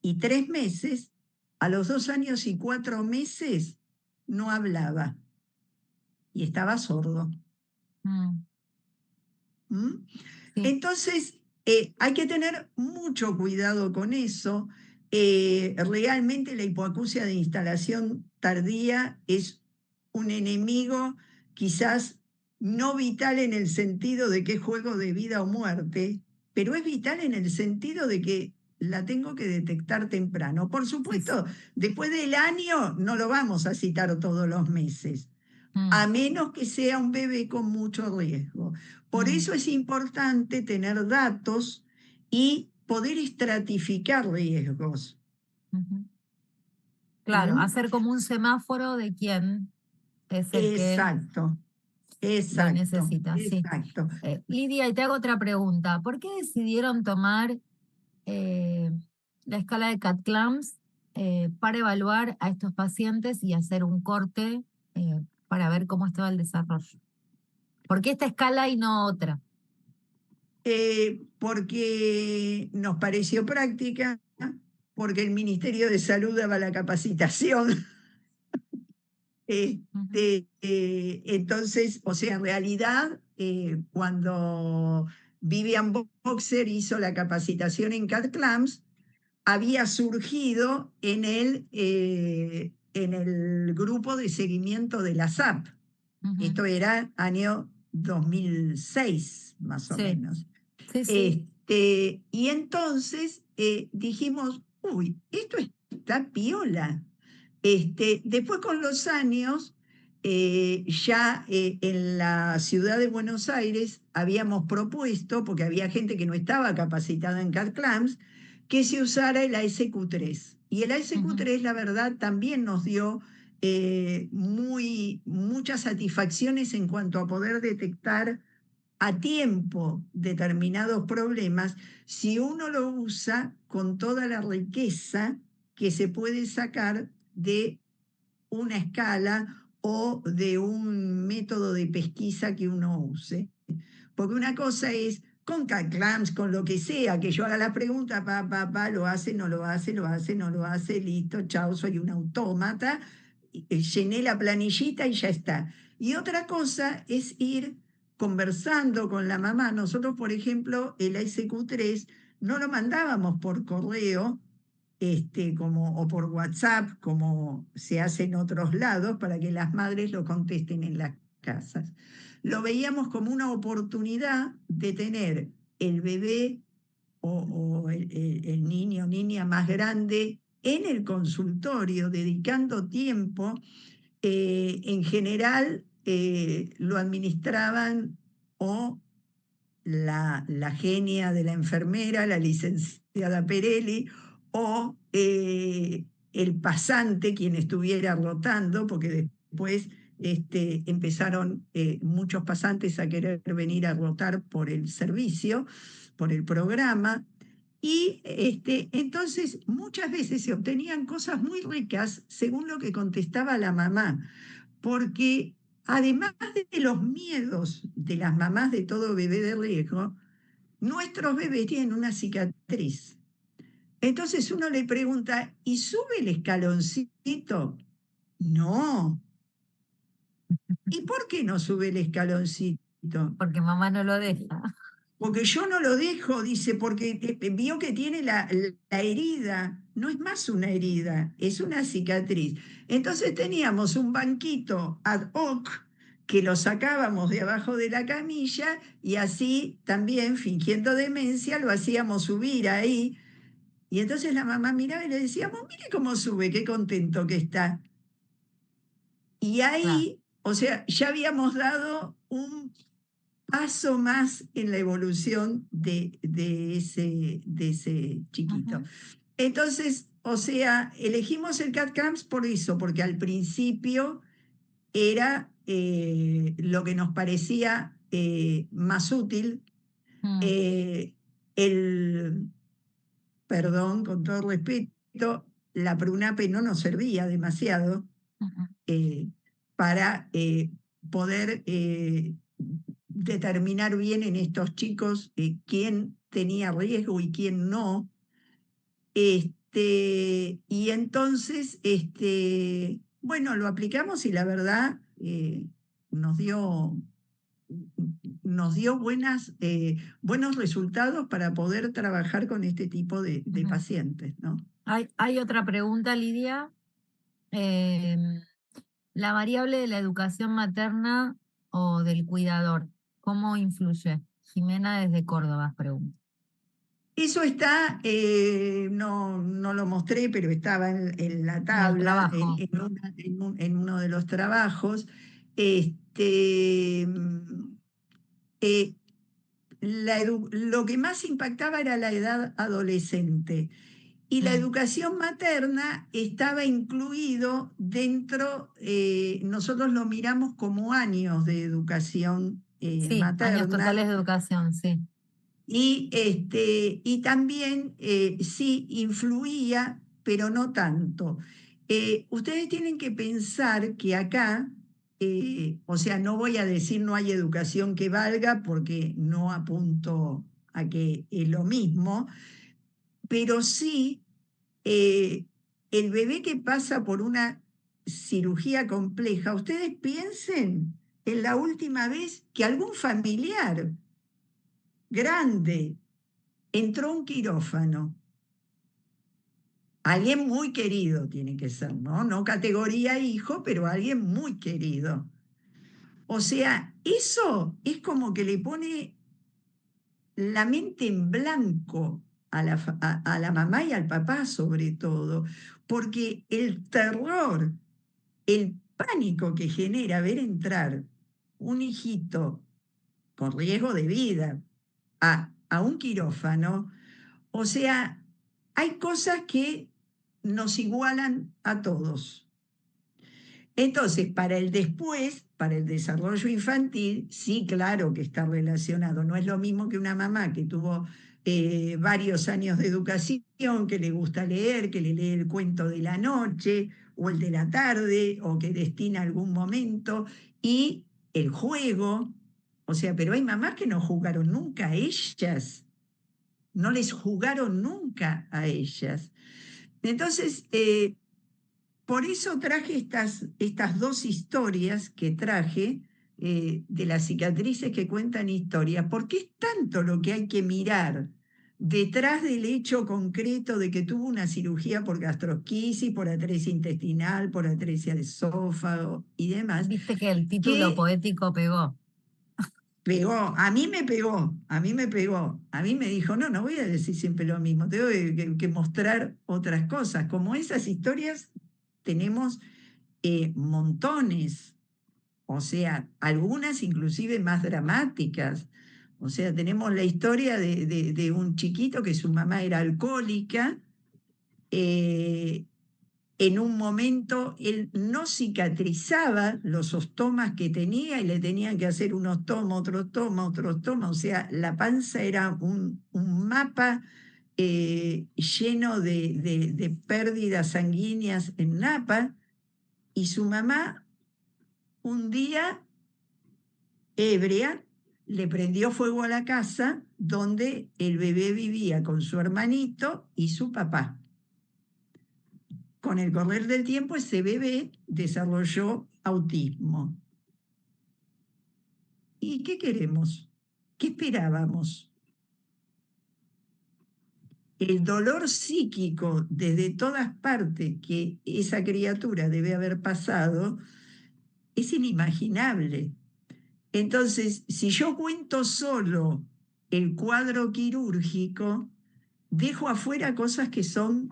y 3 meses, a los 2 años y 4 meses no hablaba y estaba sordo. Mm, ¿Mm? sí, Entonces, hay que tener mucho cuidado con eso. Realmente la hipoacusia de instalación tardía es un enemigo quizás no vital en el sentido de que es juego de vida o muerte, pero es vital en el sentido de que la tengo que detectar temprano. Por sí, sí. supuesto, después del año no lo vamos a citar todos los meses, Mm, a menos que sea un bebé con mucho riesgo. Por mm, eso es importante tener datos y poder estratificar riesgos. ujú. Claro, ¿Mm? hacer como un semáforo de quién es el que Exacto, lo exacto, necesita, sí. exacto. Lidia, y te hago otra pregunta. ¿Por qué decidieron tomar eh, la escala de CAT-CLAMS para evaluar a estos pacientes y hacer un corte para ver cómo estaba el desarrollo? ¿Por qué esta escala y no otra? Porque nos pareció práctica, porque el Ministerio de Salud daba la capacitación. Ujú, Entonces, o sea, en realidad, cuando Vivian Boxer hizo la capacitación en CAD-CLAMS, había surgido en el grupo de seguimiento de la SAP. ujú. Esto era año 2006, más o Sí, menos. sí, sí. Y entonces dijimos, uy, esto está piola. Después con los años, ya en la ciudad de Buenos Aires habíamos propuesto, porque había gente que no estaba capacitada en CAD-CLAMS, que se usara el ASQ3. Y el Ujú, ASQ3, la verdad, también nos dio muchas satisfacciones en cuanto a poder detectar a tiempo determinados problemas si uno lo usa con toda la riqueza que se puede sacar de una escala o de un método de pesquisa que uno use. Porque una cosa es con CAD-CLAMS, con lo que sea, que yo haga la pregunta, lo hace, no lo hace, lo hace, no lo hace, listo, chao, soy un autómata, llené la planillita y ya está. Y otra cosa es ir conversando con la mamá. Nosotros, por ejemplo, el ASQ3 no lo mandábamos por correo, o por WhatsApp, como se hace en otros lados, para que las madres lo contesten en las casas. Lo veíamos como una oportunidad de tener el bebé o el niño o niña más grande en el consultorio, dedicando tiempo. En general lo administraban o la genia de la enfermera, la licenciada Perelli, o el pasante, quien estuviera rotando, porque después empezaron muchos pasantes a querer venir a rotar por el servicio, por el programa. Y entonces muchas veces se obtenían cosas muy ricas según lo que contestaba la mamá, porque además de los miedos de las mamás de todo bebé de riesgo, nuestros bebés tienen una cicatriz. Entonces uno le pregunta, ¿y sube el escaloncito? No. ¿Y por qué no sube el escaloncito? porque mamá no lo deja. Porque yo no lo dejo, dice, porque vio que tiene la herida. No es más una herida, es una cicatriz. Entonces teníamos un banquito ad hoc que lo sacábamos de abajo de la camilla y así también, fingiendo demencia, lo hacíamos subir ahí. Y entonces la mamá miraba y le decíamos, mire cómo sube, qué contento que está. Y Claro. ahí, o sea, ya habíamos dado un paso más en la evolución de ese chiquito. Ujú, Entonces, o sea, elegimos el CAD-CAMS por eso, porque al principio era lo que nos parecía más útil. mm, Eh, el, Perdón, con todo respeto, la PRUNAPE no nos servía demasiado ujú. eh, para poder determinar bien en estos chicos quién tenía riesgo y quién no. Y entonces, bueno, lo aplicamos y la verdad nos dio nos dio buenos resultados para poder trabajar con este tipo de Ujú. pacientes, ¿no? Hay otra pregunta, Lidia. Em, la variable de la educación materna o del cuidador, ¿cómo influye? Jimena desde Córdoba pregunta. Eso está, no lo mostré, pero estaba en la En el tabla, trabajo. en uno de los trabajos. Este, eh, lo que más impactaba era la edad adolescente. Y la Mm. educación materna estaba incluido dentro, nosotros lo miramos como años de educación Sí, años materna. totales de educación, sí. Y también sí influía, pero no tanto. Ustedes tienen que pensar que acá, o sea, no voy a decir no hay educación que valga porque no apunto a que es lo mismo, pero sí el bebé que pasa por una cirugía compleja, ustedes piensen en la última vez que algún familiar grande entró a un quirófano. Alguien muy querido tiene que ser, ¿no? No categoría hijo, pero alguien muy querido. O sea, eso es como que le pone la mente en blanco a la mamá y al papá sobre todo, porque el terror, el pánico que genera ver entrar un hijito con riesgo de vida a un quirófano, o sea, hay cosas que nos igualan a todos. Entonces, para el después, para el desarrollo infantil, sí, claro que está relacionado. No es lo mismo que una mamá que tuvo varios años de educación, que le gusta leer, que le lee el cuento de la noche o el de la tarde, o que destina algún momento, y el juego. O sea, pero hay mamás que no jugaron nunca a ellas, no les jugaron nunca a ellas. Entonces, por eso traje estas dos historias que traje de las cicatrices que cuentan historias, porque es tanto lo que hay que mirar detrás del hecho concreto de que tuvo una cirugía por gastrosquisis, por atresia intestinal, por atresia de esófago y demás, Viste que el título que poético pegó. pegó, a mí me pegó, a mí me pegó, a mí me dijo, no voy a decir siempre lo mismo, tengo que mostrar otras cosas. Como esas historias tenemos montones, o sea, algunas inclusive más dramáticas. O sea, tenemos la historia de un chiquito que su mamá era alcohólica. En un momento él no cicatrizaba los ostomas que tenía y le tenían que hacer un ostoma, otro ostoma, otro ostoma. O sea, la panza era un mapa lleno de pérdidas sanguíneas en Napa. Y su mamá, un día, ebria, le prendió fuego a la casa donde el bebé vivía con su hermanito y su papá. Con el correr del tiempo, ese bebé desarrolló autismo. ¿Y qué queremos? ¿Qué esperábamos? El dolor psíquico desde todas partes que esa criatura debe haber pasado es inimaginable. Entonces, si yo cuento solo el cuadro quirúrgico, dejo afuera cosas que son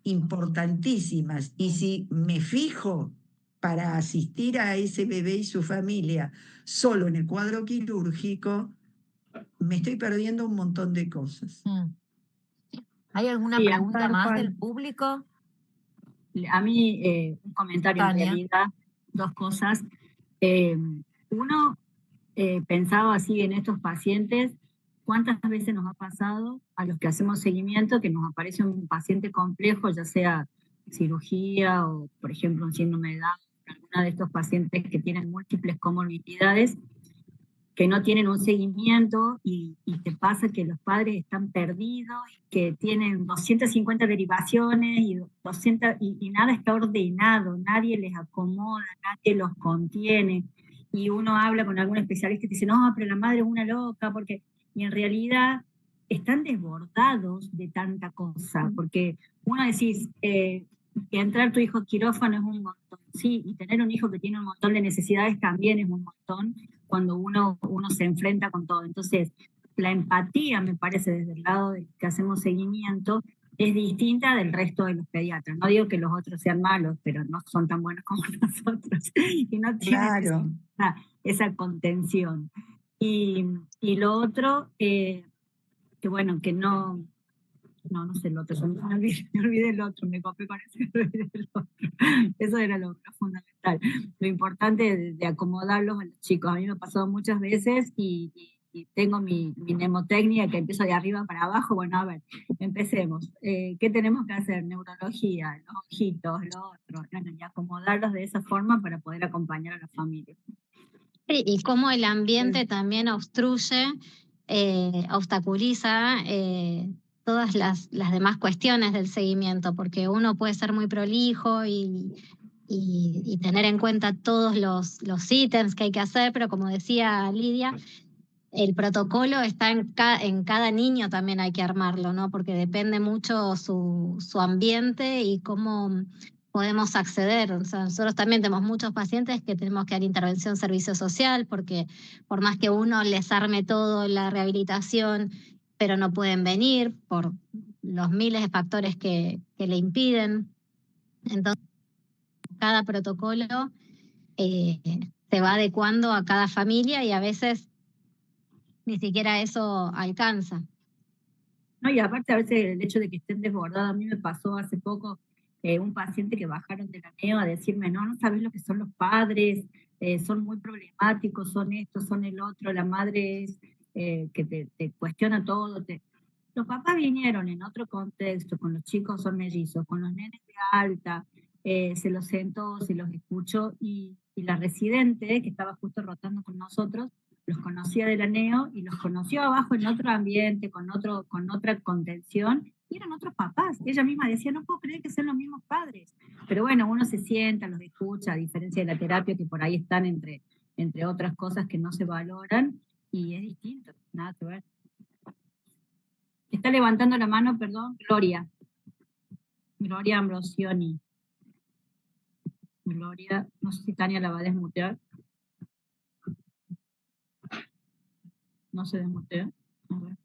importantísimas. Y si me fijo para asistir a ese bebé y su familia solo en el cuadro quirúrgico, me estoy perdiendo un montón de cosas. Mm. ¿Hay alguna Sí, pregunta tal más cual. del público? A mí, un comentario en Tania. realidad, dos cosas. Uno, pensaba así en estos pacientes, ¿cuántas veces nos ha pasado a los que hacemos seguimiento que nos aparece un paciente complejo, ya sea cirugía o, por ejemplo, un síndrome de Down, alguna de estos pacientes que tienen múltiples comorbilidades, que no tienen un seguimiento y te pasa que los padres están perdidos, que tienen 250 derivaciones y nada está ordenado, nadie les acomoda, nadie los contiene. y uno habla con algún especialista y te dice, no, pero la madre es una loca, porque, y en realidad están desbordados de tanta cosa, porque uno decís, que entrar tu hijo a quirófano es un montón, sí, y tener un hijo que tiene un montón de necesidades también es un montón cuando uno se enfrenta con todo. Entonces, la empatía, me parece, desde el lado del que hacemos seguimiento, es distinta del resto de los pediatras. No digo que los otros sean malos, pero no son tan buenos como nosotros y no tienen Claro. esa contención. Y lo otro, que bueno, que no sé el otro, me olvidé el otro, me copé con ese, me olvidé el otro. Eso era lo fundamental. Lo importante de acomodarlos a los chicos. A mí me ha pasado muchas veces y tengo mi mnemotecnia que empiezo de arriba para abajo. Bueno, a ver, empecemos. ¿Qué tenemos que hacer? Neurología, los ojitos, lo otro. Bueno, y acomodarlos de esa forma para poder acompañar a la familia. Y cómo el ambiente también obstruye, obstaculiza todas las demás cuestiones del seguimiento, porque uno puede ser muy prolijo y tener en cuenta todos los ítems que hay que hacer, pero como decía Lidia, el protocolo está en cada niño, también hay que armarlo, ¿no? Porque depende mucho su ambiente y cómo podemos acceder. O sea, nosotros también tenemos muchos pacientes que tenemos que dar intervención servicio social, porque por más que uno les arme todo la rehabilitación, pero no pueden venir por los miles de factores que le impiden. Entonces, cada protocolo se va adecuando a cada familia y a veces ni siquiera eso alcanza. No, y aparte a veces el hecho de que estén desbordados, a mí me pasó hace poco un paciente que bajaron de la NEO a decirme, no sabes lo que son los padres, son muy problemáticos, son esto, son el otro, la madre es que te cuestiona todo. Los papás vinieron en otro contexto, con los chicos son mellizos, con los nenes de alta, se los sentó, se los escuchó, y la residente que estaba justo rotando con nosotros, los conocía de la NEO y los conoció abajo en otro ambiente, con otra contención, y eran otros papás. Ella misma decía, no puedo creer que sean los mismos padres. Pero bueno, uno se sienta, los escucha, a diferencia de la terapia, que por ahí están entre otras cosas que no se valoran, y es distinto, nada que ver. Está levantando la mano, perdón, Gloria Ambrosioni. Gloria, no sé si Tania la va a desmutear. No se desmutea. A ver.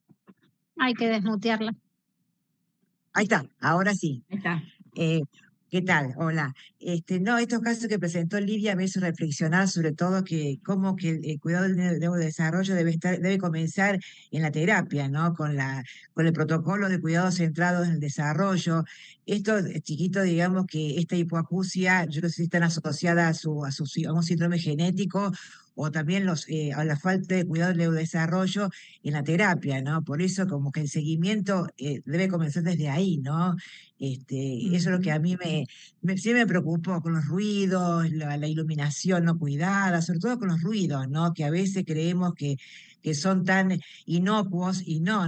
Hay que desmutearla. Ahí está, ahora sí. Ahí está. ¿Qué tal? Hola. No, estos casos que presentó Lidia me hizo reflexionar sobre todo que cómo que el cuidado del neurodesarrollo debe comenzar en la terapia, ¿no? Con el protocolo de cuidados centrados en el desarrollo. Estos chiquitos, digamos que esta hipoacusia, yo no sé si están asociadas a un síndrome genético o también a la falta de cuidado del neurodesarrollo en la terapia, ¿no? Por eso como que el seguimiento debe comenzar desde ahí, ¿no? Eso es lo que a mí sí me preocupó, con los ruidos, la iluminación no cuidada, sobre todo con los ruidos, ¿no? Que a veces creemos que son tan inocuos y ¿no?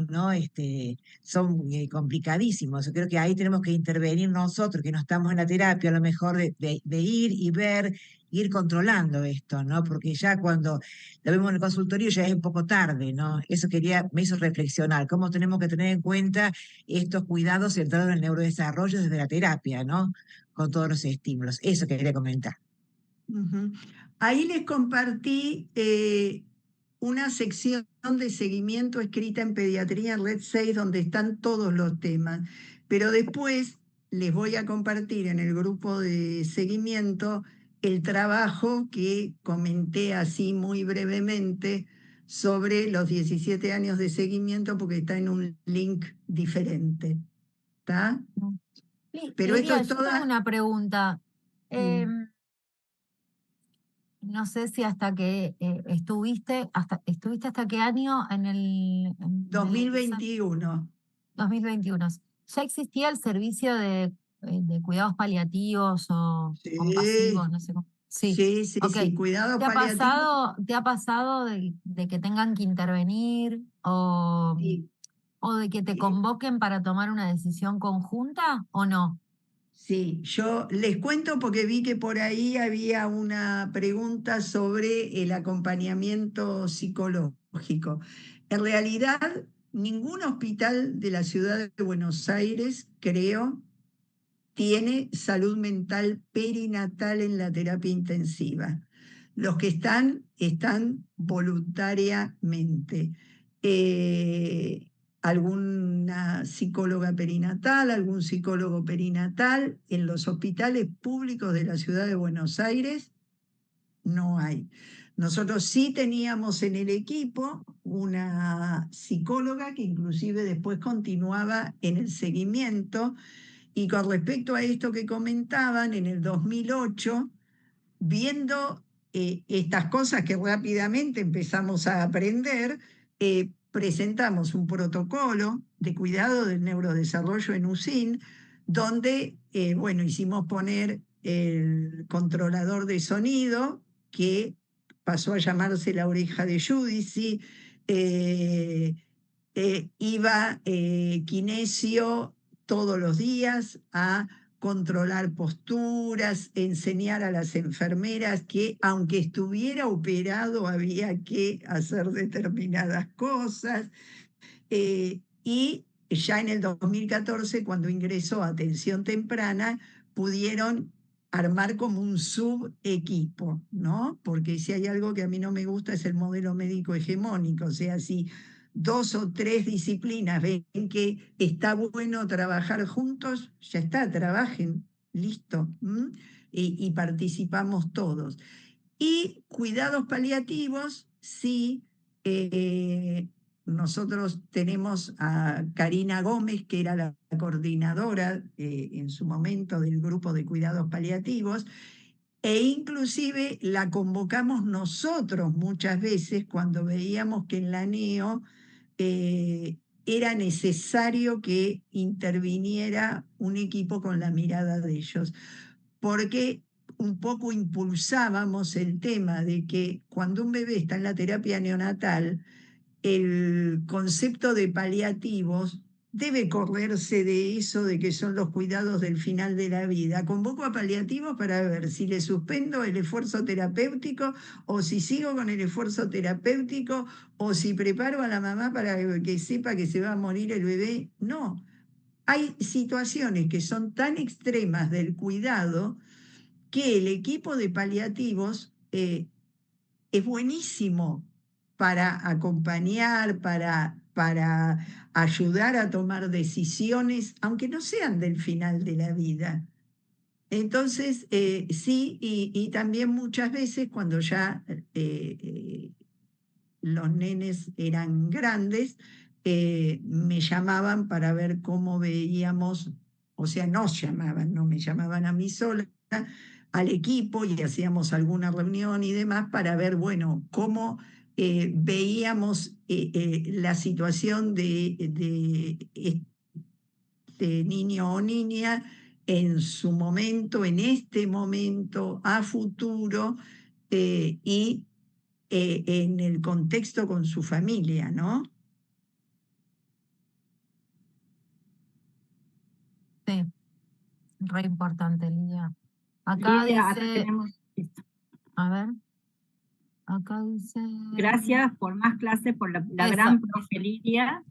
Son complicadísimos. Yo creo que ahí tenemos que intervenir nosotros, que no estamos en la terapia, a lo mejor de ir y ver, ir controlando esto, ¿no? Porque ya cuando lo vemos en el consultorio ya es un poco tarde, ¿no? Eso me hizo reflexionar, cómo tenemos que tener en cuenta estos cuidados centrados en el neurodesarrollo desde la terapia, ¿no? Con todos los estímulos. Eso quería comentar. Ahí les compartí una sección de seguimiento escrita en Pediatría en Red 6 donde están todos los temas, pero después les voy a compartir en el grupo de seguimiento el trabajo que comenté así muy brevemente sobre los 17 años de seguimiento, porque está en un link diferente. ¿Está? Pero Lidia, yo tengo una pregunta. No sé si hasta que estuviste hasta qué año en el 2021. 2021. ¿Ya existía el servicio de cuidados paliativos o Sí. compasivos? No sé cómo. Sí, Okay. cuidado ¿Te ha pasado de que tengan que intervenir o, Sí. o de que te convoquen para tomar una decisión conjunta o no? Sí, yo les cuento porque vi que por ahí había una pregunta sobre el acompañamiento psicológico. En realidad, ningún hospital de la ciudad de Buenos Aires, creo, tiene salud mental perinatal en la terapia intensiva. Los que están voluntariamente. Alguna psicóloga perinatal, algún psicólogo perinatal en los hospitales públicos de la ciudad de Buenos Aires no hay. Nosotros sí teníamos en el equipo una psicóloga que inclusive después continuaba en el seguimiento. Y con respecto a esto que comentaban, en el 2008, viendo estas cosas que rápidamente empezamos a aprender, presentamos un protocolo de cuidado del neurodesarrollo en UCIN, donde, bueno, hicimos poner el controlador de sonido, que pasó a llamarse la oreja de Judici, iba kinesio todos los días a controlar posturas, enseñar a las enfermeras que aunque estuviera operado había que hacer determinadas cosas. Y ya en el 2014, cuando ingresó a atención temprana, pudieron armar como un subequipo, ¿no? Porque si hay algo que a mí no me gusta es el modelo médico hegemónico, o sea, si 2 o 3 disciplinas ven que está bueno trabajar juntos, ya está, trabajen, listo, y participamos todos. Y cuidados paliativos, sí, nosotros tenemos a Karina Gómez, que era la coordinadora en su momento del grupo de cuidados paliativos, e inclusive la convocamos nosotros muchas veces cuando veíamos que en la NEO era necesario que interviniera un equipo con la mirada de ellos, porque un poco impulsábamos el tema de que cuando un bebé está en la terapia neonatal, el concepto de paliativos debe correrse de eso de que son los cuidados del final de la vida. Convoco a paliativos para ver si le suspendo el esfuerzo terapéutico o si sigo con el esfuerzo terapéutico o si preparo a la mamá para que sepa que se va a morir el bebé. No, hay situaciones que son tan extremas del cuidado que el equipo de paliativos es buenísimo para acompañar, para ayudar a tomar decisiones, aunque no sean del final de la vida. Entonces, sí, y también muchas veces cuando ya los nenes eran grandes, me llamaban para ver cómo veíamos, o sea, nos llamaban, no me llamaban a mí sola, al equipo y hacíamos alguna reunión y demás para ver, bueno, cómo veíamos la situación de este niño o niña en su momento, en este momento, a futuro, y en el contexto con su familia, ¿no? Sí, re importante, Lidia. Acá Lidia, acá dice, tenemos esto. a ver, acá dice... Gracias por más clases, por la Eso. gran profe Lidia.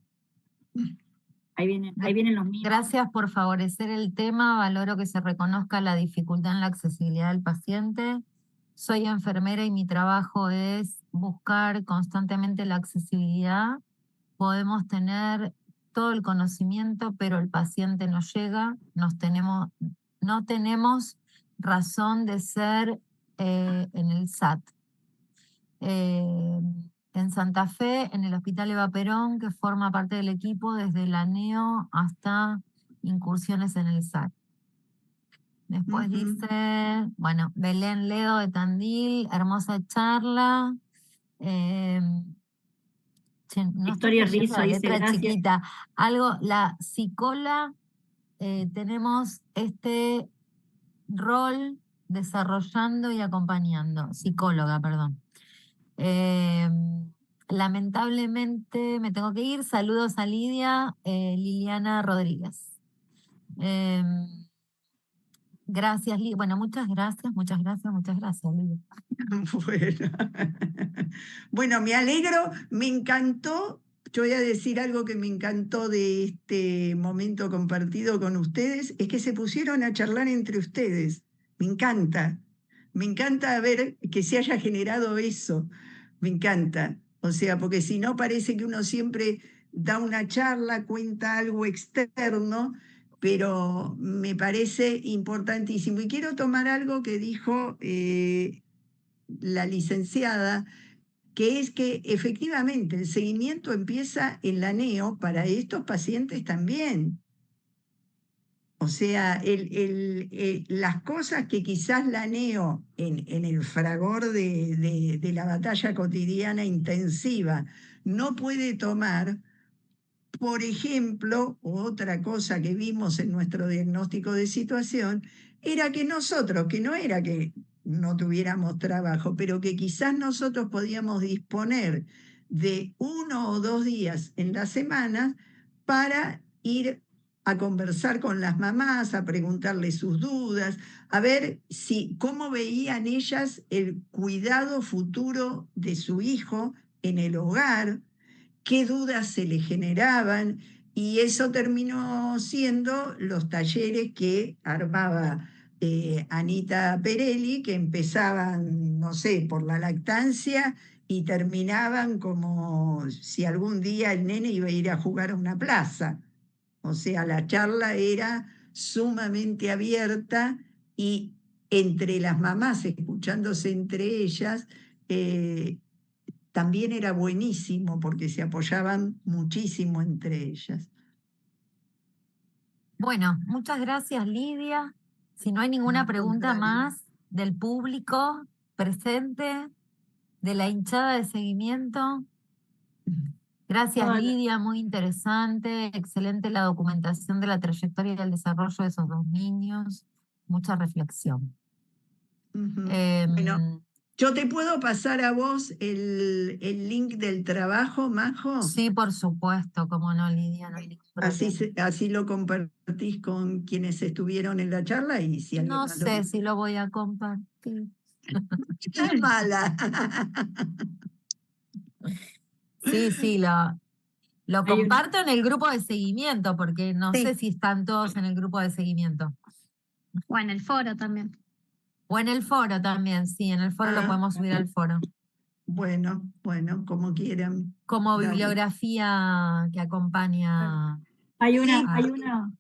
Ahí vienen los míos. Gracias por favorecer el tema. Valoro que se reconozca la dificultad en la accesibilidad del paciente. Soy enfermera y mi trabajo es buscar constantemente la accesibilidad. Podemos tener todo el conocimiento, pero el paciente no llega. No tenemos razón de ser en el SAT. En Santa Fe, en el Hospital Eva Perón, que forma parte del equipo desde la NEO hasta incursiones en el SAT. Después dice, bueno, Belén Ledo de Tandil, hermosa charla. No Victoria estoy leyendo Rizzo la dice letra gracias. chiquita. Algo, la psicóloga, tenemos este rol desarrollando y acompañando, psicóloga, perdón. Lamentablemente me tengo que ir. Saludos a Lidia, Liliana Rodríguez. Gracias, Lidia. Bueno, muchas gracias, Lidia. Bueno. Bueno, me alegro, me encantó. Yo voy a decir algo que me encantó de este momento compartido con ustedes, es que se pusieron a charlar entre ustedes. Me encanta ver que se haya generado eso. Me encanta. O sea, porque si no parece que uno siempre da una charla, cuenta algo externo, pero me parece importantísimo. Y quiero tomar algo que dijo la licenciada, que es que efectivamente el seguimiento empieza en la NEO para estos pacientes también. O sea, las cosas que quizás la NEO en el fragor de la batalla cotidiana intensiva no puede tomar. Por ejemplo, otra cosa que vimos en nuestro diagnóstico de situación era que nosotros, que no era que no tuviéramos trabajo, pero que quizás nosotros podíamos disponer de 1 o 2 días en la semana para ir a conversar con las mamás, a preguntarles sus dudas, a ver cómo veían ellas el cuidado futuro de su hijo en el hogar, qué dudas se le generaban, y eso terminó siendo los talleres que armaba Anita Perelli, que empezaban, no sé, por la lactancia y terminaban como si algún día el nene iba a ir a jugar a una plaza. O sea, la charla era sumamente abierta y entre las mamás, escuchándose entre ellas, también era buenísimo porque se apoyaban muchísimo entre ellas. Bueno, muchas gracias, Lidia. Si no hay ninguna Al pregunta contrario. más del público presente, de la hinchada de seguimiento. Gracias, Hola. Lidia, muy interesante, excelente la documentación de la trayectoria y del desarrollo de esos 2 niños, mucha reflexión. Ujú. Em, Bueno, ¿yo te puedo pasar a vos el link del trabajo, Majo? Sí, por supuesto, como no, Lidia, no hay ningún problema. Así lo compartís con quienes estuvieron en la charla y si alguien No más lo sé quiere. si lo voy a compartir. ¡Qué mala! Sí, lo Hay un- comparto en el grupo de seguimiento, porque no Sí. sé si están todos en el grupo de seguimiento. O en el foro también. O en el foro también, sí, en el foro lo Ah, podemos subir al foro. bueno, como quieran. Como Dale. bibliografía que acompaña Hay Sí, una, a- hay una,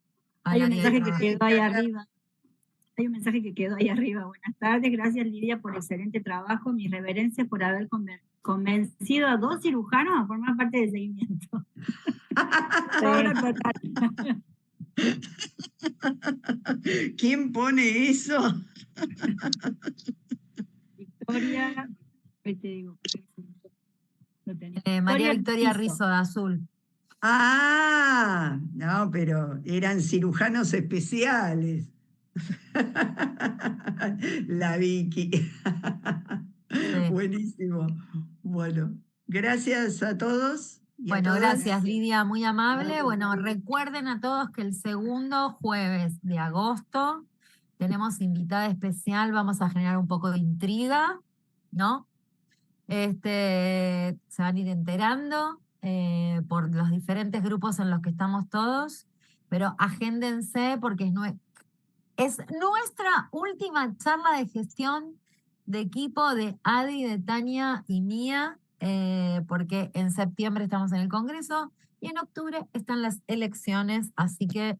al hay un área de mensaje que trabajo. quedó ahí arriba. Hay un mensaje que quedó ahí arriba. Buenas tardes, gracias Lidia por excelente trabajo. Mis reverencias por haber convencido a 2 cirujanos a formar parte del seguimiento. Logro total. ¿Quién pone eso? Victoria, ahí te digo, lo tenés. María Victoria Rizzo. Rizzo, de Azul. Ah, no, pero eran cirujanos especiales. La Vicky. Sí. Buenísimo. Bueno, gracias a todos. Y a Bueno, todas. gracias Lidia, muy amable. Bueno, recuerden a todos que el segundo jueves de agosto tenemos invitada especial, vamos a generar un poco de intriga, ¿no? Se van a ir enterando por los diferentes grupos en los que estamos todos, pero agéndense porque es nuestra última charla de gestión de equipo de Adi, de Tania y mía, porque en septiembre estamos en el Congreso y en octubre están las elecciones, así que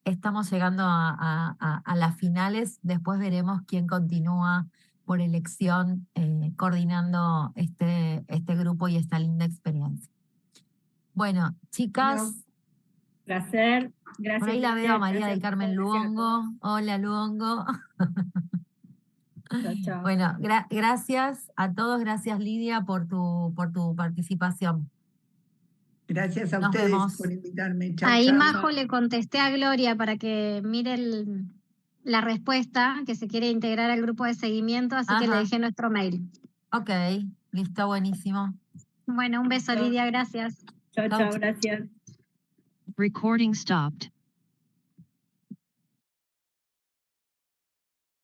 estamos llegando a las finales. Después veremos quién continúa por elección coordinando este grupo y esta linda experiencia. Bueno, chicas, Bueno, placer. Gracias. por ahí la veo a María Gracias del a Carmen todos, gracias a Luongo. Hola, Luongo. Chao, chao. Bueno, gracias a todos, gracias Lidia por tu participación. Gracias a Nos ustedes vemos. por invitarme. Chao, Ahí chao. Majo le contesté a Gloria para que mire la respuesta, que se quiere integrar al grupo de seguimiento, así que le Ajá. dejé nuestro mail. Ok, listo, buenísimo. Bueno, un beso, Chao. Lidia, gracias. Chao, Chau, chao, chau. gracias. Recording stopped.